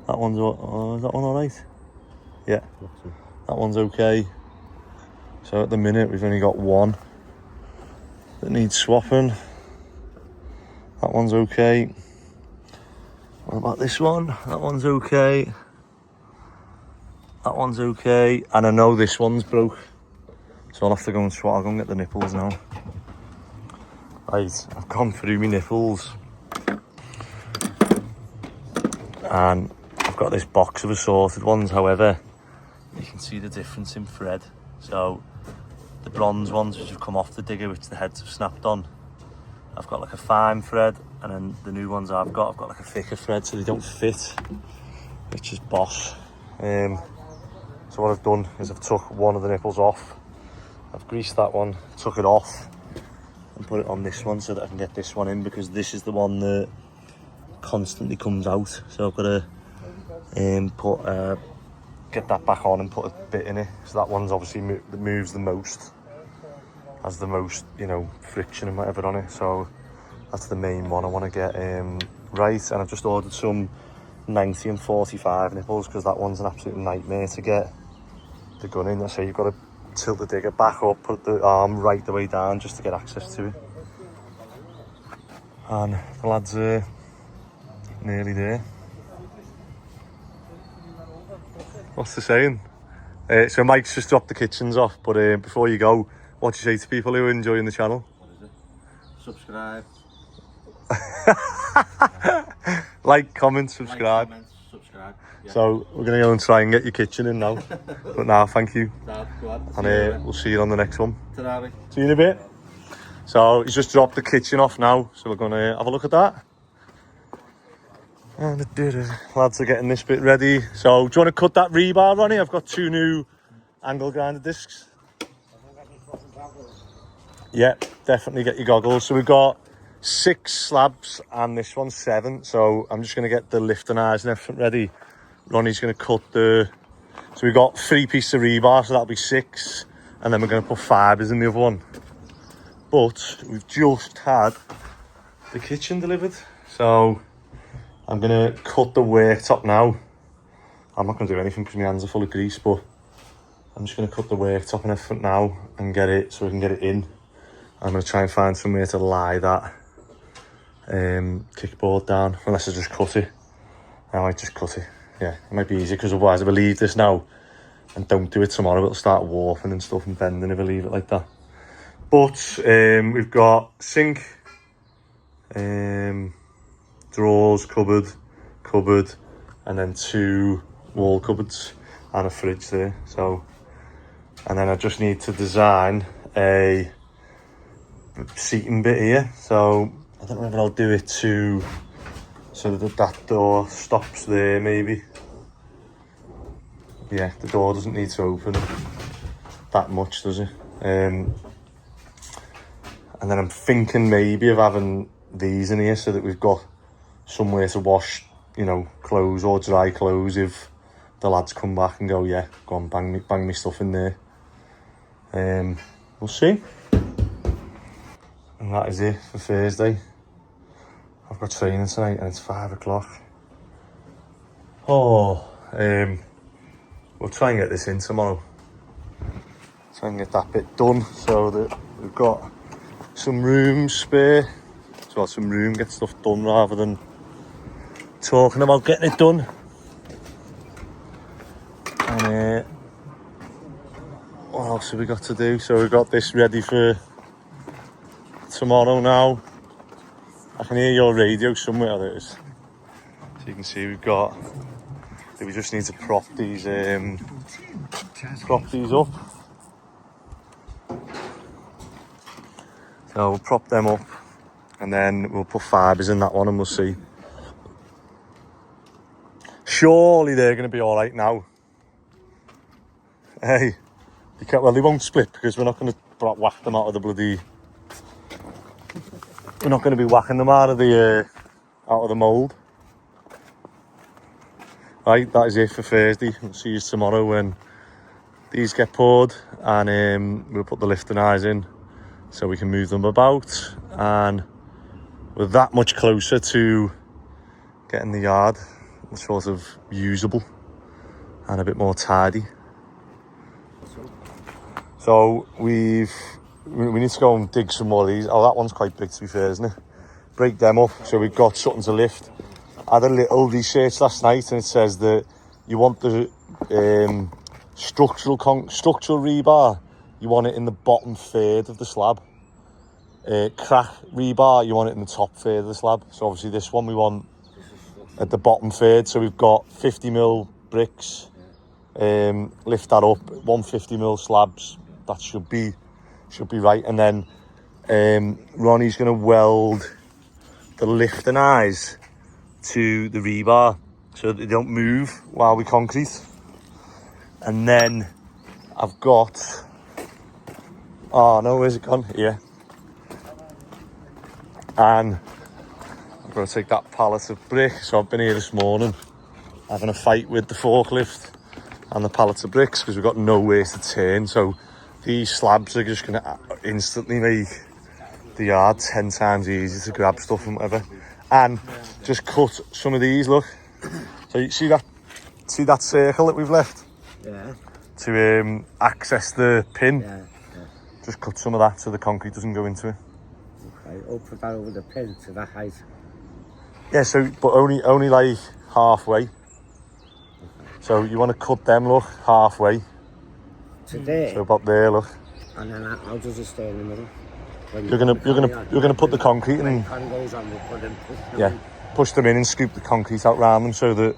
That one's, is that one alright? Yeah. That one's okay. So at the minute we've only got one that needs swapping. That one's okay. What about this one? That one's okay. That one's okay. And I know this one's broke. So I'll have to go and swap. I'll go and get the nipples now. Right, I've gone through my nipples. And I've got this box of assorted ones. However, you can see the difference in thread. So the bronze ones which have come off the digger, which the heads have snapped on, I've got like a fine thread, and then the new ones I've got like a thicker thread, so they don't fit, which is boss. So what I've done is I've took one of the nipples off, I've greased that one, took it off and put it on this one so that I can get this one in, because this is the one that constantly comes out. So I've got to get that back on and put a bit in it. So that one's obviously that moves the most, has the most, you know, friction and whatever on it. So that's the main one I want to get right. And I've just ordered some 90 and 45 nipples, because that one's an absolute nightmare to get the gun in. So you've got to tilt the digger back up, put the arm right the way down just to get access to it. And the lads are nearly there. What's the saying? So Mike's just dropped the kitchens off, but before you go, what do you say to people who are enjoying the channel? What is it? Subscribe. Like, comment, subscribe. Like, comment, subscribe. Yeah. So we're going to go and try and get your kitchen in now. But now, thank you. Dad, go on. And we'll see you on the next one. Ta-ra. See you in a bit. So he's just dropped the kitchen off now, so we're going to have a look at that. And the lads are getting this bit ready. So do you want to cut that rebar, Ronnie? I've got 2 new angle grinder discs. Yeah, definitely get your goggles. So we've got 6 slabs and this one's 7. So I'm just going to get the lifting eyes and everything ready. Ronnie's going to cut the... So we've got 3 pieces of rebar, so that'll be 6. And then we're going to put fibres in the other one. But we've just had the kitchen delivered. So I'm going to cut the worktop now. I'm not going to do anything because my hands are full of grease, but I'm just going to cut the worktop and everything now and get it so we can get it in. I'm going to try and find somewhere to lie that kickboard down, unless I just cut it. I might just cut it. Yeah, it might be easier, because otherwise if I leave this now and don't do it tomorrow, it'll start warping and stuff and bending if I leave it like that. But we've got sink, drawers, cupboard, and then 2 wall cupboards and a fridge there. So, and then I just need to design a seating bit here. So I don't know if I'll do it so that that door stops there, maybe. yeah, the door doesn't need to open that much, does it? And then I'm thinking maybe of having these in here so that we've got somewhere to wash, you know, clothes or dry clothes if the lads come back and go, yeah, go on, bang me stuff in there. We'll see. And that is it for Thursday. I've got training tonight and it's 5 o'clock. Oh, we'll try and get this in tomorrow. Try and get that bit done so that we've got some room spare. So some room, get stuff done rather than talking about getting it done. And what else have we got to do? So we've got this ready for tomorrow now. I can hear your radio somewhere, there it is. So you can see we just need to prop these up. So we'll prop them up and then we'll put fibres in that one and we'll see. Surely they're going to be all right now. Hey, well, they won't split because we're not going to whack them out of the bloody... We're not going to be whacking them out of the mould. Right, that is it for Thursday. We'll see you tomorrow when these get poured and we'll put the lifting eyes in so we can move them about, and we're that much closer to getting the yard sort of usable and a bit more tidy. So we need to go and dig some more of these. Oh, that one's quite big to be fair, isn't it? Break them up so we've got something to lift. I had a little research last night and it says that you want the structural rebar, you want it in the bottom third of the slab. Crack rebar, you want it in the top third of the slab. So obviously this one we want at the bottom third. So we've got 50mm bricks, lift that up, 150mm slabs. That should be right. And then Ronnie's going to weld the lifting eyes to the rebar so that they don't move while we concrete. And then I've got, oh no, where's it gone? Here. And I'm going to take that pallet of brick. So I've been here this morning having a fight with the forklift and the pallets of bricks because we've got nowhere to turn. So these slabs are just going to instantly make the yard 10 times easier to grab stuff and whatever. And just cut some of these, look. So you see that circle that we've left? Yeah. To access the pin. Yeah. Just cut some of that so the concrete doesn't go into it. Okay, I'll put that over the pin to that height. Yeah, so, but only like halfway. So you want to cut them, look, halfway. To there? So about there, look. And then how does it stay in the middle? You're gonna put the concrete in. When the pan goes on, we'll put them, push them in and scoop the concrete out round them so that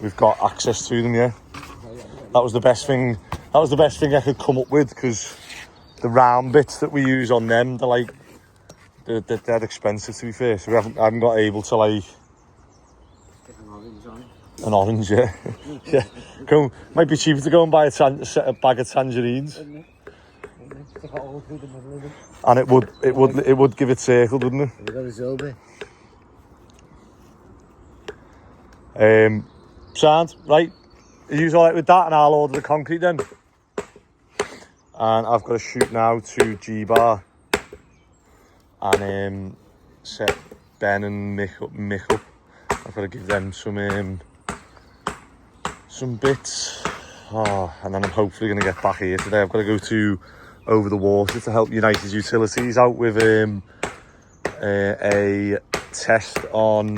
we've got access to them. Yeah, that was the best thing. That was the best thing I could come up with because the round bits that we use on them, they're dead expensive to be fair. So I haven't got able to like get an orange on it. An orange, yeah. Yeah. Might be cheaper to go and buy a bag of tangerines. And it would give it circle, wouldn't it? We've got a Zobe. Sound, right? Are you alright with that? And I'll order the concrete then. And I've got to shoot now to G-Bar and set Ben and Mick up. I've got to give them some bits. Oh, and then I'm hopefully going to get back here today. I've got to go to Over the Water to help United Utilities out with a test on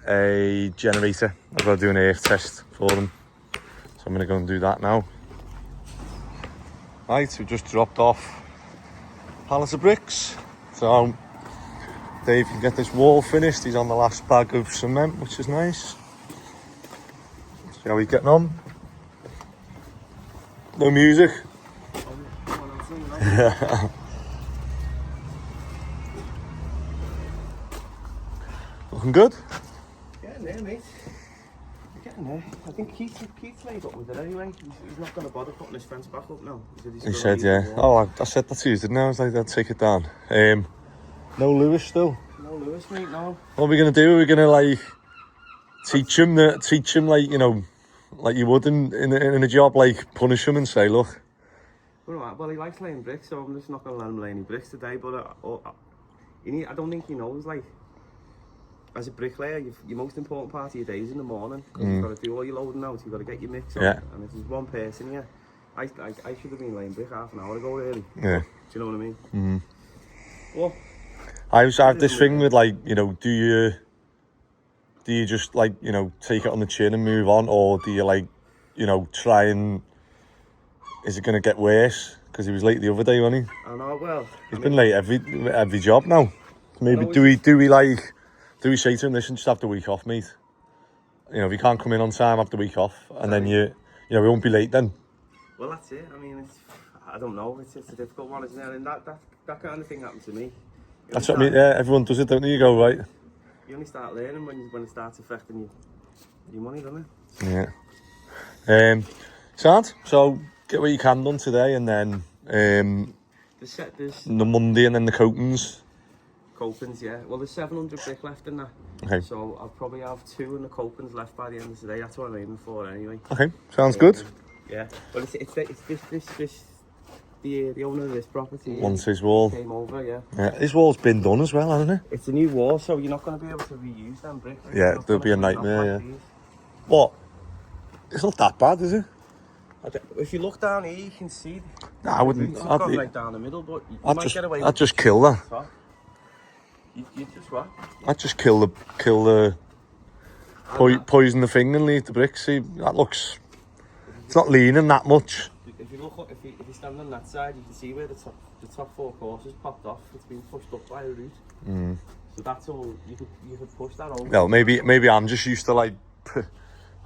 a generator. I've got to do an earth test for them. So I'm going to go and do that now. Right, we just dropped off pallets of bricks. So Dave can get this wall finished. He's on the last bag of cement, which is nice. See how he's getting on. No music. Yeah. Looking good? Yeah, there, mate. reckon, yeah. I think Keith's laid up with it anyway. He's not going to bother putting his fence back up now. He said, yeah. Oh, I said that to you, didn't I? I was like, I'd take it down. No Lewis still. No Lewis, mate, no. What are we going to do? Are we going to, like, teach him, like, you know, like you would in a job, like, punish him and say, look. Well, he likes laying bricks, so I'm just not going to let him lay any bricks today, but I don't think he knows, like, as a bricklayer, your most important part of your day is in the morning, because you've got to do all your loading out, you've got to get your mix on, and if there's one person here, I should have been laying brick half an hour ago, really. Yeah. Do you know what I mean? Well, I have this thing with, like, you know, do you just, like, you know, take it on the chin and move on, or do you, like, you know, try and, is it going to get worse? Because he was late the other day, wasn't he? I know, well. He's been late every job now. Maybe do we say to him, listen, just have the week off, mate. You know, if you can't come in on time, have the week off, and then you know, we won't be late then. Well, that's it. I mean, I don't know. It's a difficult one, isn't it? And that kind of thing happened to me. That's what I mean. Yeah, everyone does it, don't they? You go, right. You only start learning when it starts affecting your money, doesn't it? Yeah. So get what you can done today, and then there's the Monday, and then the coatings. Copings, yeah. Well, there's 700 brick left in that. Okay. So I'll probably have 2 in the copings left by the end of today. That's what I'm aiming for, anyway. Okay, sounds good. Yeah, but it's this the owner of this property. Wants his wall. Came over, yeah. Yeah, his wall's been done as well, hasn't it? It's a new wall, so you're not going to be able to reuse them bricks. Yeah, there'll be a nightmare. Yeah. What? It's not that bad, is it? If you look down here, you can see. Nah, I wouldn't. It's gone right down the middle, but you might get away. I'd just kill that. You just what? I'd just kill the poison the thing and leave the bricks. See, that looks. It's not leaning that much. If you stand on that side, you can see where the top 4 courses popped off. It's been pushed up by a root. So that's all. You could push that over. Well, maybe I'm just used to, like.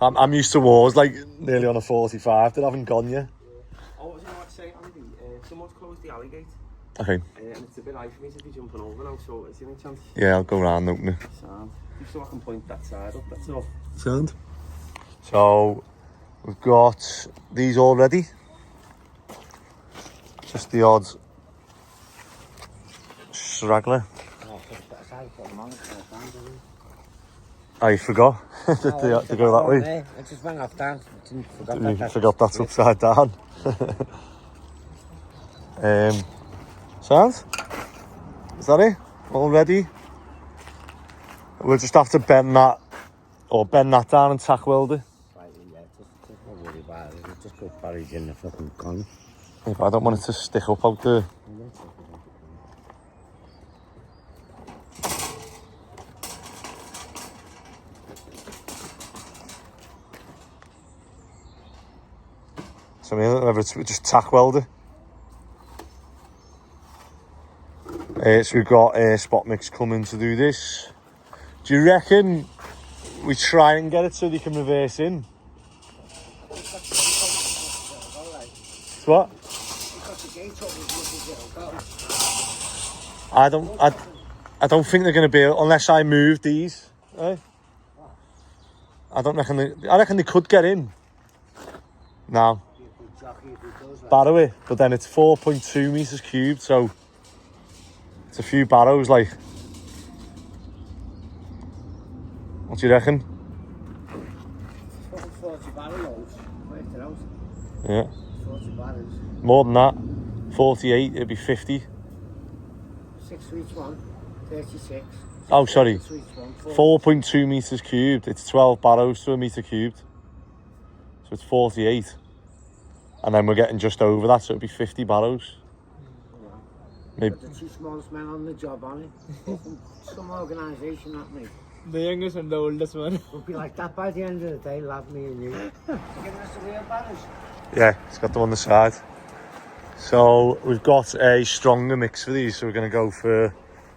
I'm used to wars like nearly on a 45 that haven't gone yet. Oh, you know what I'm saying, Andy? Someone's closed the alley gate. Okay. And it's a bit high for me to be jumping over now, so is there any chance? Yeah, I'll go round and open it. Sound. Just so I can point that side up, that's all. Sound. So, we've got these all ready. Just the odd straggler. I forgot to go that way. I just went off that. Forgot that's upside down. Sound? Is that it? All ready? We'll just have to bend that down and tack weld it. Right, yeah, just don't worry about it. Just go buried in the fucking gun. If I don't want it to stick up out there. So whether it's just tack welder. So we've got Spot Mix coming to do this. Do you reckon we try and get it so they can reverse in? What? I don't think they're going to be able, unless I move these. Eh? I reckon they could get in. No. Barrow it, but then it's 4.2 meters cubed, so it's a few barrows, like. What do you reckon? 40 barrows, worked it out. Yeah. 40 barrows. More than that. 48, it'd be 50. 6 for each one, 36. Oh, sorry. 4.2 meters cubed. It's 12 barrows to a meter cubed. So it's 48. And then we're getting just over that, so it'd be 50 barrows. Yeah. Maybe. But the 2 smallest men on the job, on it. Some organisation, not me. The youngest and the oldest one. We'll be like that by the end of the day, love me and you. You're giving us the real barrows? Yeah, it's got them on the side. So we've got a stronger mix for these, so we're going to go for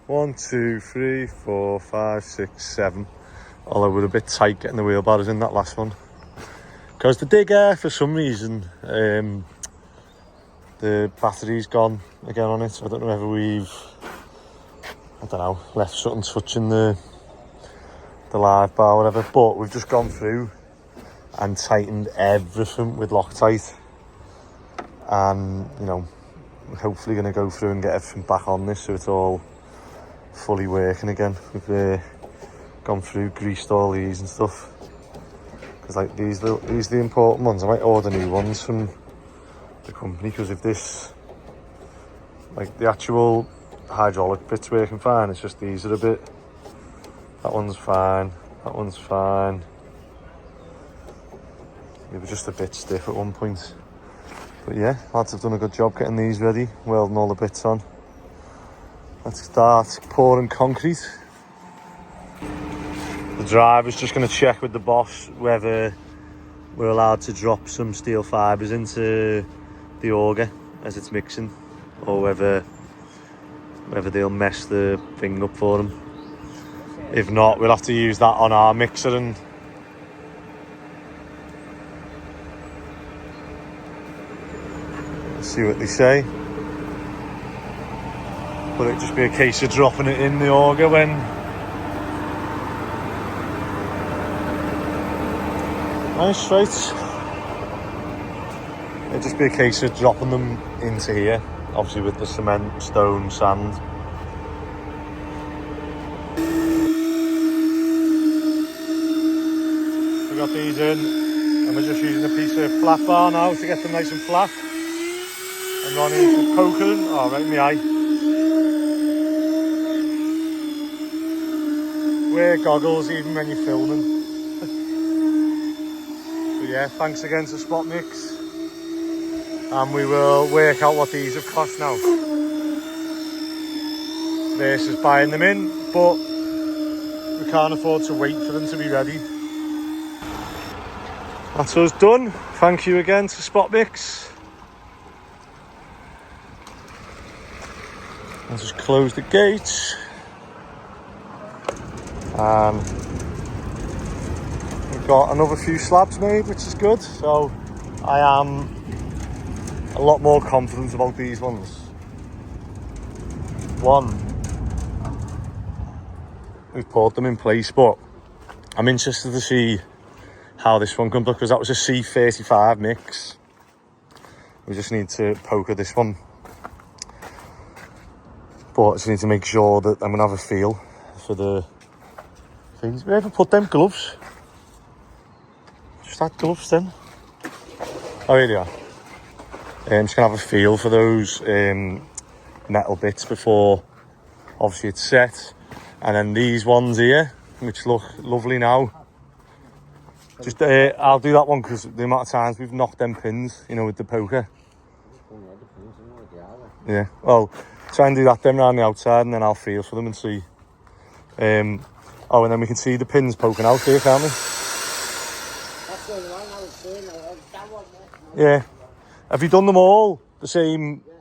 1, 2, 3, 4, 5, 6, 7. Although we're a bit tight getting the wheelbarrows in that last one. Because the digger, for some reason, the battery's gone again on it. So I don't know whether we've, left something touching the live bar or whatever. But we've just gone through and tightened everything with Loctite, and you know, we're hopefully going to go through and get everything back on this so it's all fully working again. We've gone through, greased all these and stuff, because like these are the important ones. I might order new ones from the company, because if this, like the actual hydraulic bit's working fine, it's just these are a bit, that one's fine, that one's fine. They were just a bit stiff at one point. But yeah, lads have done a good job getting these ready, welding all the bits on. Let's start pouring concrete. The driver's just going to check with the boss whether we're allowed to drop some steel fibres into the auger as it's mixing, or whether they'll mess the thing up for them. If not, we'll have to use that on our mixer and see what they say. But it'd just be a case of dropping it in the auger when nice, right? It'd just be a case of dropping them into here, obviously with the cement, stone, sand. We got these in, and we're just using a piece of flat bar now to get them nice and flat. And Ronnie's just poking. Oh, right in the eye. Wear goggles even when you're filming. So yeah, thanks again to Spot Mix. And we will work out what these have cost now versus buying them in, but we can't afford to wait for them to be ready. That's us done. Thank you again to Spot Mix. I'll just close the gates. And we've got another few slabs made, which is good. So I am a lot more confident about these ones. One, we've poured them in place, but I'm interested to see how this one comes up, because that was a C35 mix. We just need to poker this one, but I just need to make sure that I'm gonna have a feel for the things. We ever put them gloves? Just that gloves then. Oh, here they are. I'm just gonna have a feel for those metal bits before obviously it's set. And then these ones here, which look lovely now. Just I'll do that one because the amount of times we've knocked them pins, you know, with the poker. Yeah, well, try and do that then around the outside, and then I'll feel for them and see. Oh, and then we can see the pins poking out here, can't we? That's the one I was saying. That one. Yeah. Have you done them all the same? Yeah.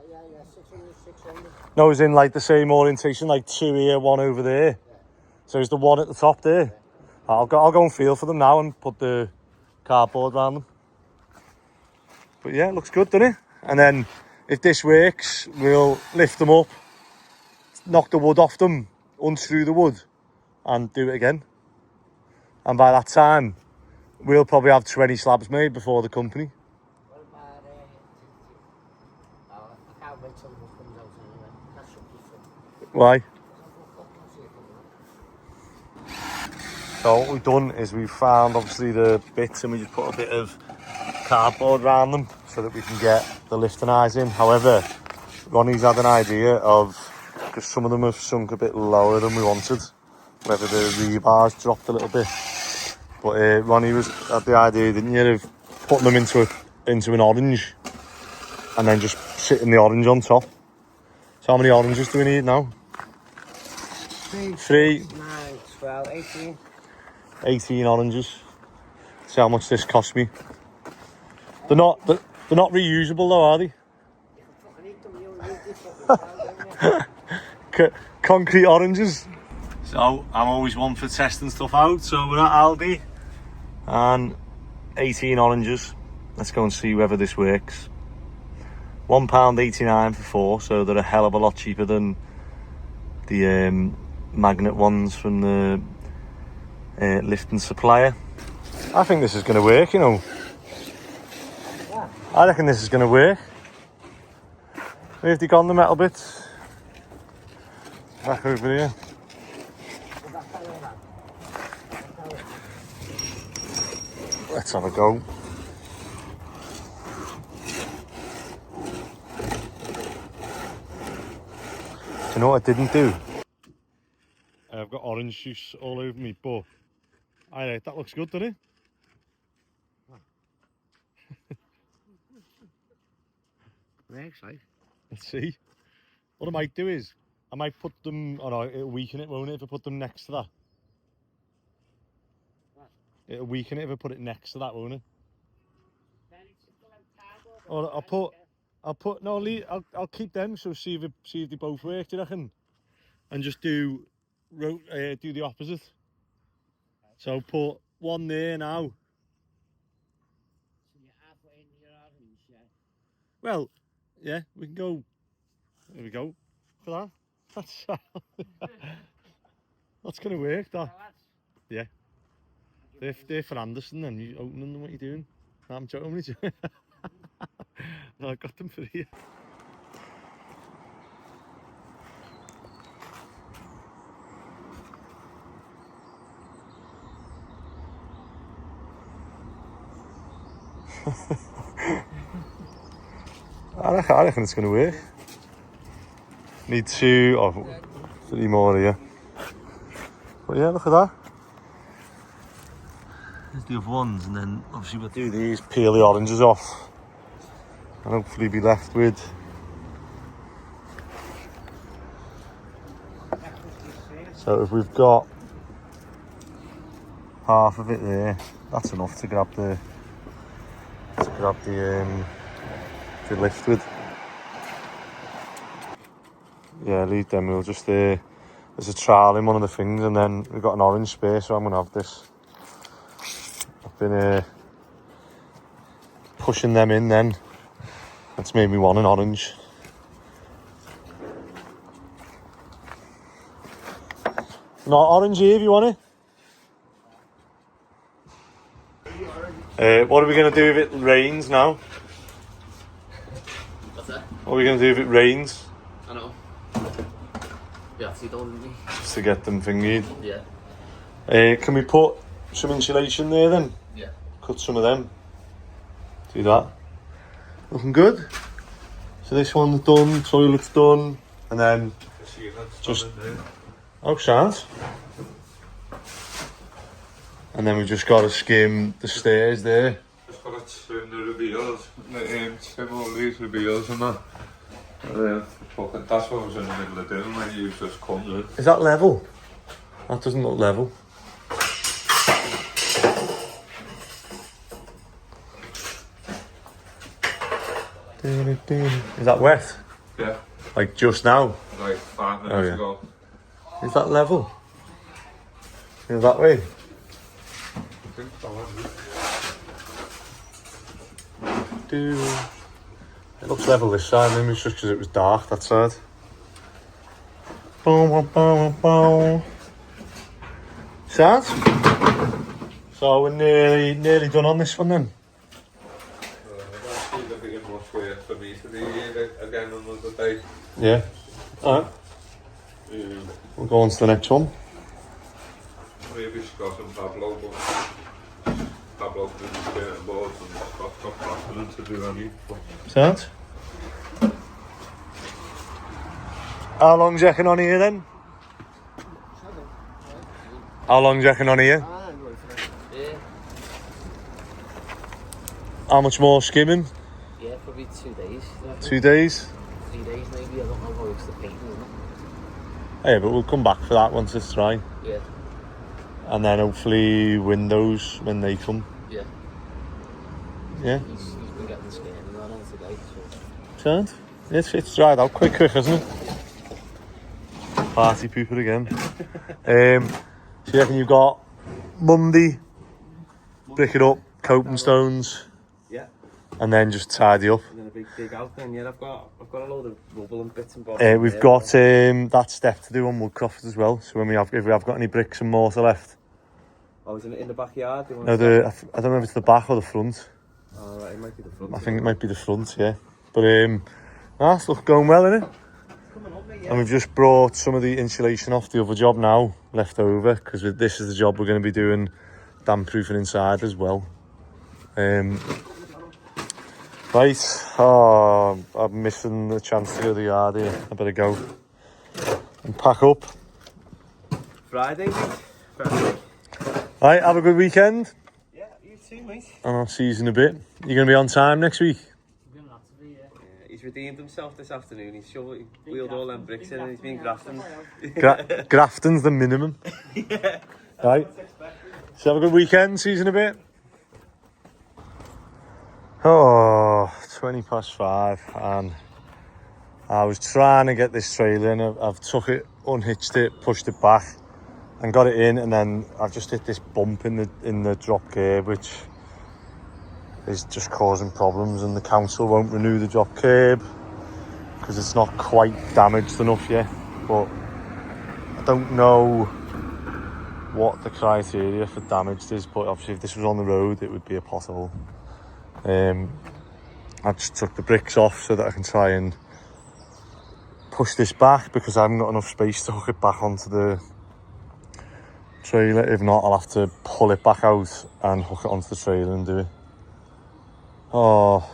600. No, it's in like the same orientation, like two here, one over there. Yeah. So is the one at the top there? Yeah. I'll go and feel for them now and put the cardboard around them. But yeah, it looks good, doesn't it? And then if this works, we'll lift them up, knock the wood off them, unscrew the wood, and do it again. And by that time, we'll probably have 20 slabs made before the company. What about I can't wait till it comes out anyway. That should be fun. Why? So what we've done is we've found obviously the bits, and we just put a bit of cardboard around them so that we can get the lifting eyes in. However, Ronnie's had an idea of, because some of them have sunk a bit lower than we wanted, whether the rebars dropped a little bit. But Ronnie had the idea, didn't you, of putting them into an orange and then just sitting the orange on top. So how many oranges do we need now? 3, 9, 12, 18. 18 oranges. See how much this cost me. They're not reusable though, are they? Concrete oranges. So I'm always one for testing stuff out. So we're at Aldi and 18 oranges. Let's go and see whether this works. £1.89 for 4, so they're a hell of a lot cheaper than the magnet ones from the lifting supplier. I think this is going to work, you know. I reckon this is going to work. Where's they gone, the metal bits? Back over here. Let's have a go. Do you know what I didn't do? I've got orange juice all over me, but alright, that looks good, doesn't it? Works, right? Let's see. What I might do is, I might put them, oh no, it'll weaken it, won't it, if I put them next to that? It'll weaken it if I put it next to that, won't it? Or I'll keep them, so see if they both work, do you reckon? And just do the opposite. So put one there now. So you're halfway in your orange, yeah? Well, yeah, we can go. There we go. For that. That's gonna work. That. Yeah. They're for Anderson. Then you opening them. What are you doing? No, I'm joking. No, I got them for you. I reckon it's going to work. Need 2 or 3 more here. But yeah, look at that. There's the other ones, and then obviously we'll do these, peel the oranges off, and hopefully be left with so if we've got half of it there, that's enough to grab the lift with. Yeah, leave them. We'll just there's a trowel in one of the things, and then we've got an orange space, so I'm gonna have this. I've been pushing them in then. That's made me want an orange. Not orange here if you want it. What are we going to do if it rains now? What's that? What are we going to do if it rains? I know. Yeah, see, don't we? Just to get them thingied. Yeah. Can we put some insulation there then? Yeah. Cut some of them. Do that. Looking good. So this one's done, toilet's done, and then just sounds. And then we just got to skim the stairs there. Just got to trim the reveals, trim all these reveals and that. Fucking, that's what I was in the middle of doing when you just come in. Is that level? That doesn't look level. Is that wet? Yeah, Like just now? like 5 minutes ago. Is that level? Is that way? I think so. It looks level this side, maybe it's just because it was dark that side. Boom, boom, boom. Sad? So we're nearly done on this one then. That's going to be much work for me to be here again another day. Yeah. Alright. We'll go on to the next one. Maybe Scott and Pablo, but Pablo didn't get on board and Scott got confident to do any. Sad? How long do you reckon on here then? How long do you reckon on here? Yeah. How much more skimming? Yeah, probably 2 days. 2 days? 3 days maybe, I don't know how it's the painting, isn't it? Yeah, but we'll come back for that once it's dry. Yeah. And then hopefully windows when they come. Yeah. Yeah? He's been getting the scanning on today, so... Sound? It's dried out quick, isn't it? Party pooper again. So you reckon you've got Monday, brick it up, coping stones, Yeah. and then just tidy up. And then a big dig out then, yeah, I've got a load of rubble and bits and bobs. We've got that step to do on Woodcroft as well. So when if we have got any bricks and mortar left, Oh, is it in the backyard? No, I don't know if it's the back or the front. Oh, right, it might be the front. I think it might be the front, yeah. But it's going well, isn't it? Coming up, mate, yeah. And we've just brought some of the insulation off the other job now, left over, because this is the job we're going to be doing damp proofing inside as well. Right, I'm missing the chance to go to the yard here. I better go and pack up. Friday, mate. Friday. Right, have a good weekend. Yeah, you too, mate. And I'll see you in a bit. You're going to be on time next week? He's redeemed himself this afternoon. He's wheeled all them bricks in and he's been grafting. Grafton's the minimum. Yeah. Right. So have a good weekend. See you in a bit. Oh, 5:20 and I was trying to get this trailer in. I've took it, unhitched it, pushed it back and got it in, and then I've just hit this bump in the drop curb, which is just causing problems, and the council won't renew the drop curb because it's not quite damaged enough yet. But I don't know what the criteria for damaged is, but obviously if this was on the road it would be a pothole. I just took the bricks off so that I can try and push this back, because I haven't got enough space to hook it back onto the trailer. If not, I'll have to pull it back out and hook it onto the trailer and do it. Oh,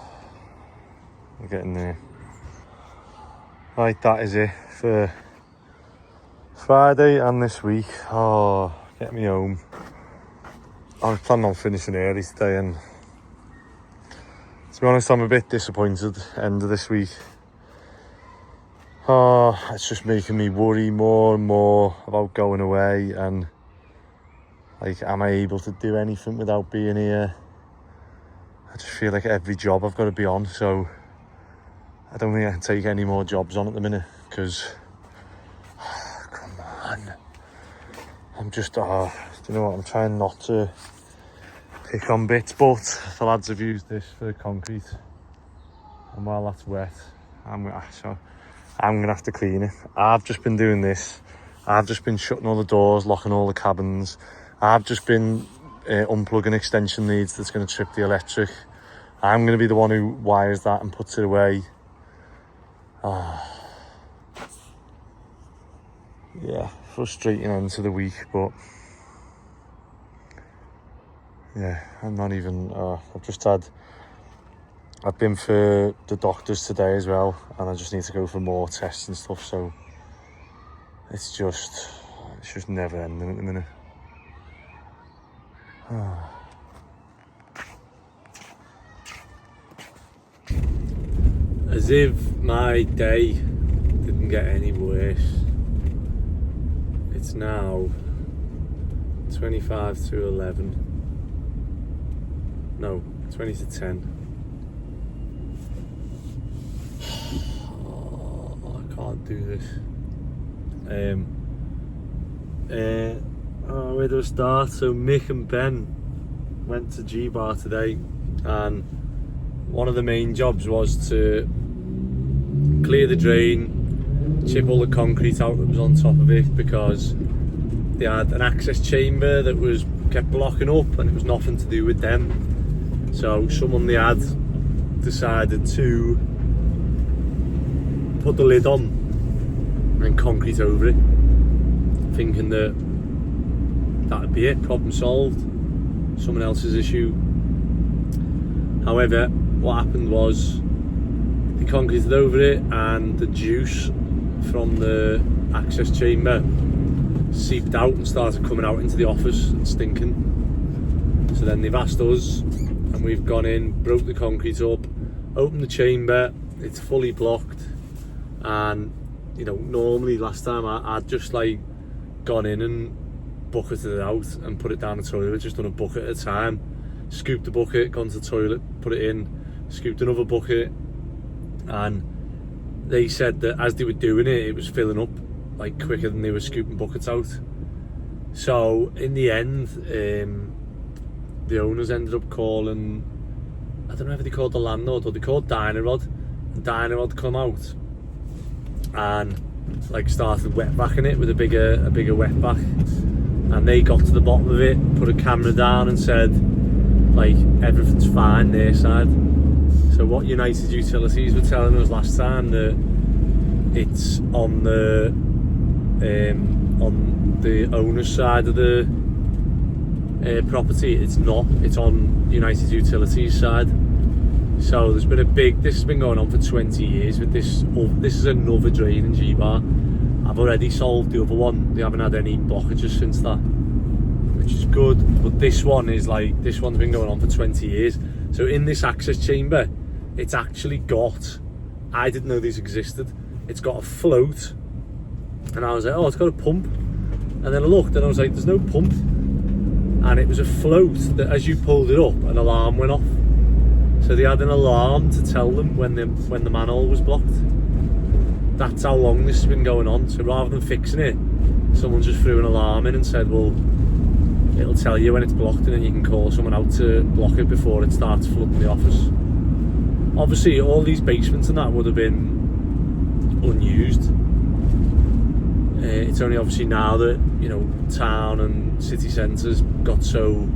we're getting there. Right, that is it for Friday and this week. Oh, get me home. I was planning on finishing early today, and to be honest, I'm a bit disappointed end of this week. Oh, it's just making me worry more and more about going away, and like, am I able to do anything without being here? I just feel like every job I've got to be on, so I don't think I can take any more jobs on at the minute, because come on, I'm just do you know what, I'm trying not to pick on bits, but the lads have used this for concrete, and while that's wet, I'm gonna have to clean it. I've just been doing this. I've just been shutting all the doors, locking all the cabins. I've just been unplugging extension leads that's going to trip the electric. I'm going to be the one who wires that and puts it away. Yeah, frustrating end to the week, but yeah, I'm not even, I've been for the doctors today as well, and I just need to go for more tests and stuff, so it's just never ending at the minute. As if my day didn't get any worse. It's now 25 to 11. No, 20 to 10. Oh, I can't do this. Where do I start? So Mick and Ben went to G-Bar today, and one of the main jobs was to clear the drain, chip all the concrete out that was on top of it, because they had an access chamber that was kept blocking up, and it was nothing to do with them. So someone they had decided to put the lid on and concrete over it, thinking that that'd be it, problem solved, someone else's issue. However, what happened was they concreted over it, and the juice from the access chamber seeped out and started coming out into the office and stinking. So then they've asked us, and we've gone in, broke the concrete up, opened the chamber, it's fully blocked, and you know, normally last time I'd just like gone in and bucketed it out and put it down the toilet, just done a bucket at a time, scooped the bucket, gone to the toilet, put it in, scooped another bucket, and they said that as they were doing it, it was filling up like quicker than they were scooping buckets out. So in the end, the owners ended up calling, I don't know if they called the landlord or they called Dynarod, and Dynarod come out and like started wet backing it with a bigger wet back, and they got to the bottom of it, put a camera down and said like everything's fine their side. So what United Utilities were telling us last time, that it's on the owner's side of the property. It's not, it's on United Utilities side. So there's been this has been going on for 20 years with this. This is another drain in G-Bar. I've already solved the other one. They haven't had any blockages since that, which is good. But this one is like, this one's been going on for 20 years. So in this access chamber, it's actually got, I didn't know these existed, it's got a float. And I was like, oh, it's got a pump. And then I looked and I was like, there's no pump. And it was a float that as you pulled it up, an alarm went off. So they had an alarm to tell them when the manhole was blocked. That's how long this has been going on. So rather than fixing it, someone just threw an alarm in and said, well, it'll tell you when it's blocked and then you can call someone out to block it before it starts flooding the office. Obviously, all these basements and that would have been unused. It's only obviously now that, you know, town and city centres got so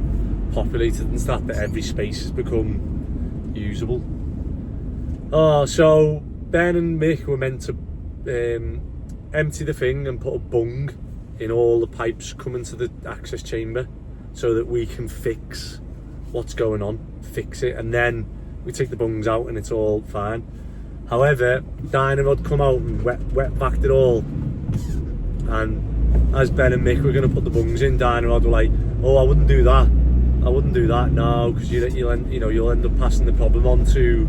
populated and stuff that every space has become usable. Oh, so Ben and Mick were meant to empty the thing and put a bung in all the pipes coming to the access chamber so that we can fix what's going on, fix it, and then we take the bungs out and it's all fine. However, Dynarod come out and wet backed it all, and as Ben and Mick were going to put the bungs in, Dynarod were like, oh, I wouldn't do that, no, because you'll end up passing the problem on to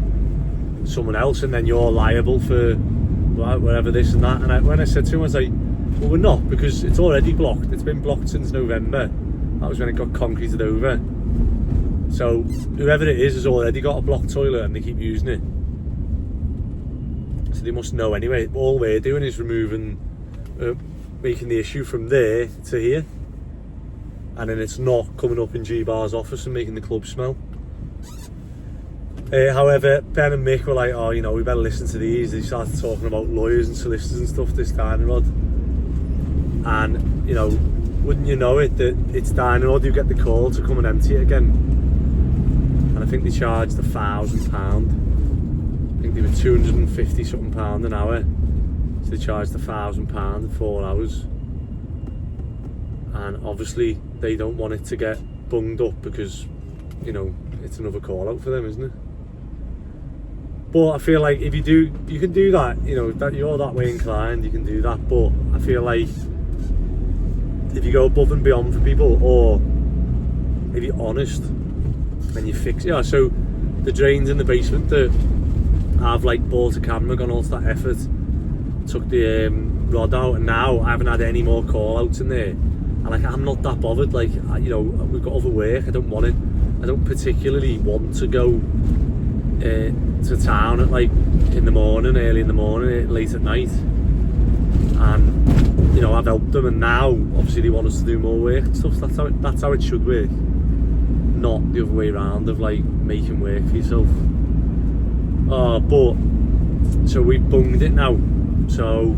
someone else and then you're liable for whatever this and that. And when I said to him, I was like, well, we're not, because it's already blocked. It's been blocked since November. That was when it got concreted over. So whoever it is has already got a blocked toilet and they keep using it. So they must know anyway. All we're doing is removing, making the issue from there to here. And then it's not coming up in G-Bar's office and making the club smell. However, Ben and Mick were like, oh, you know, we better listen to these. They started talking about lawyers and solicitors and stuff, this Dynarod. And, you know, wouldn't you know it, that it's Dynarod who get the call to come and empty it again. And I think they charged £1,000. I think they were £250 something an hour. So they charged £1,000 in 4 hours. And obviously they don't want it to get bunged up because, you know, it's another call out for them, isn't it? But I feel like if you can do that, you know, that you're that way inclined, you can do that. But I feel like if you go above and beyond for people, or if you're honest and you fix it, yeah. So the drains in the basement that I've like bought a camera, gone all to that effort, took the rod out, and now I haven't had any more call outs in there. And like, I'm not that bothered. Like, you know, we've got other work. I don't want it. I don't particularly want to go to town at like in the morning, early in the morning, late at night. And you know, I've helped them, and now obviously they want us to do more work and stuff. That's how it should work, not the other way around of like making work for yourself. But so we've bunged it now, so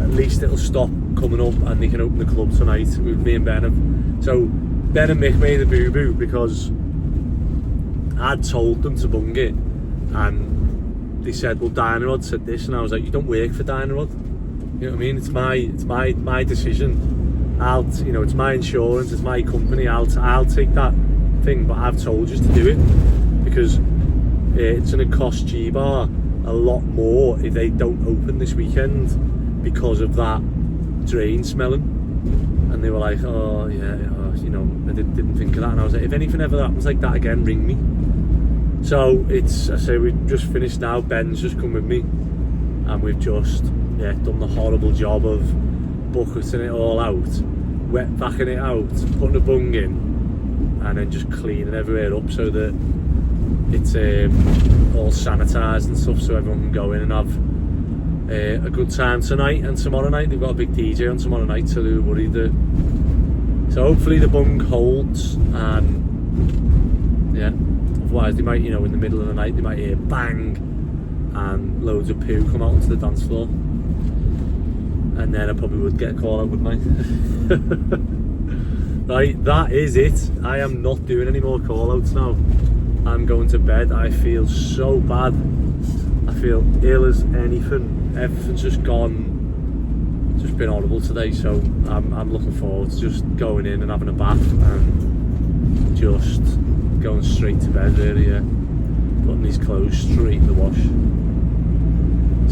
at least it'll stop coming up and they can open the club tonight with me and Ben. So Ben and Mick made a boo-boo because I'd told them to bung it, and they said, well, Dynarod said this, and I was like, you don't work for Dynarod, you know what I mean? It's my decision. You know, it's my insurance, it's my company. I'll take that thing, but I've told you to do it because it's going to cost G-Bar a lot more if they don't open this weekend because of that drain smelling. And they were like, oh yeah, you know, I didn't think of that. And I was like, if anything ever happens like that again, ring me. So I say we've just finished now. Ben's just come with me, and we've just done the horrible job of bucketing it all out, wet backing it out, putting a bung in, and then just cleaning everywhere up so that it's all sanitised and stuff, so everyone can go in and have a good time tonight and tomorrow night. They've got a big DJ on tomorrow night, so they're worried so hopefully the bung holds, and yeah, otherwise they might, you know, in the middle of the night they might hear bang and loads of poo come out onto the dance floor, and then I probably would get a call out, wouldn't I? Right, that is it. I am not doing any more call outs now. I'm going to bed. I feel so bad. I feel ill as anything. Everything's just gone. Just been horrible today, so I'm looking forward to just going in and having a bath and just going straight to bed, really. Yeah. Putting these clothes straight in the wash.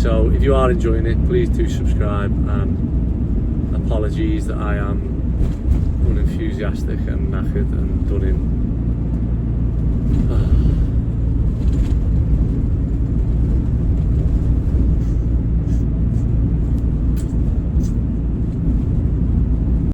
So if you are enjoying it, please do subscribe. Apologies that I am unenthusiastic and knackered and done in.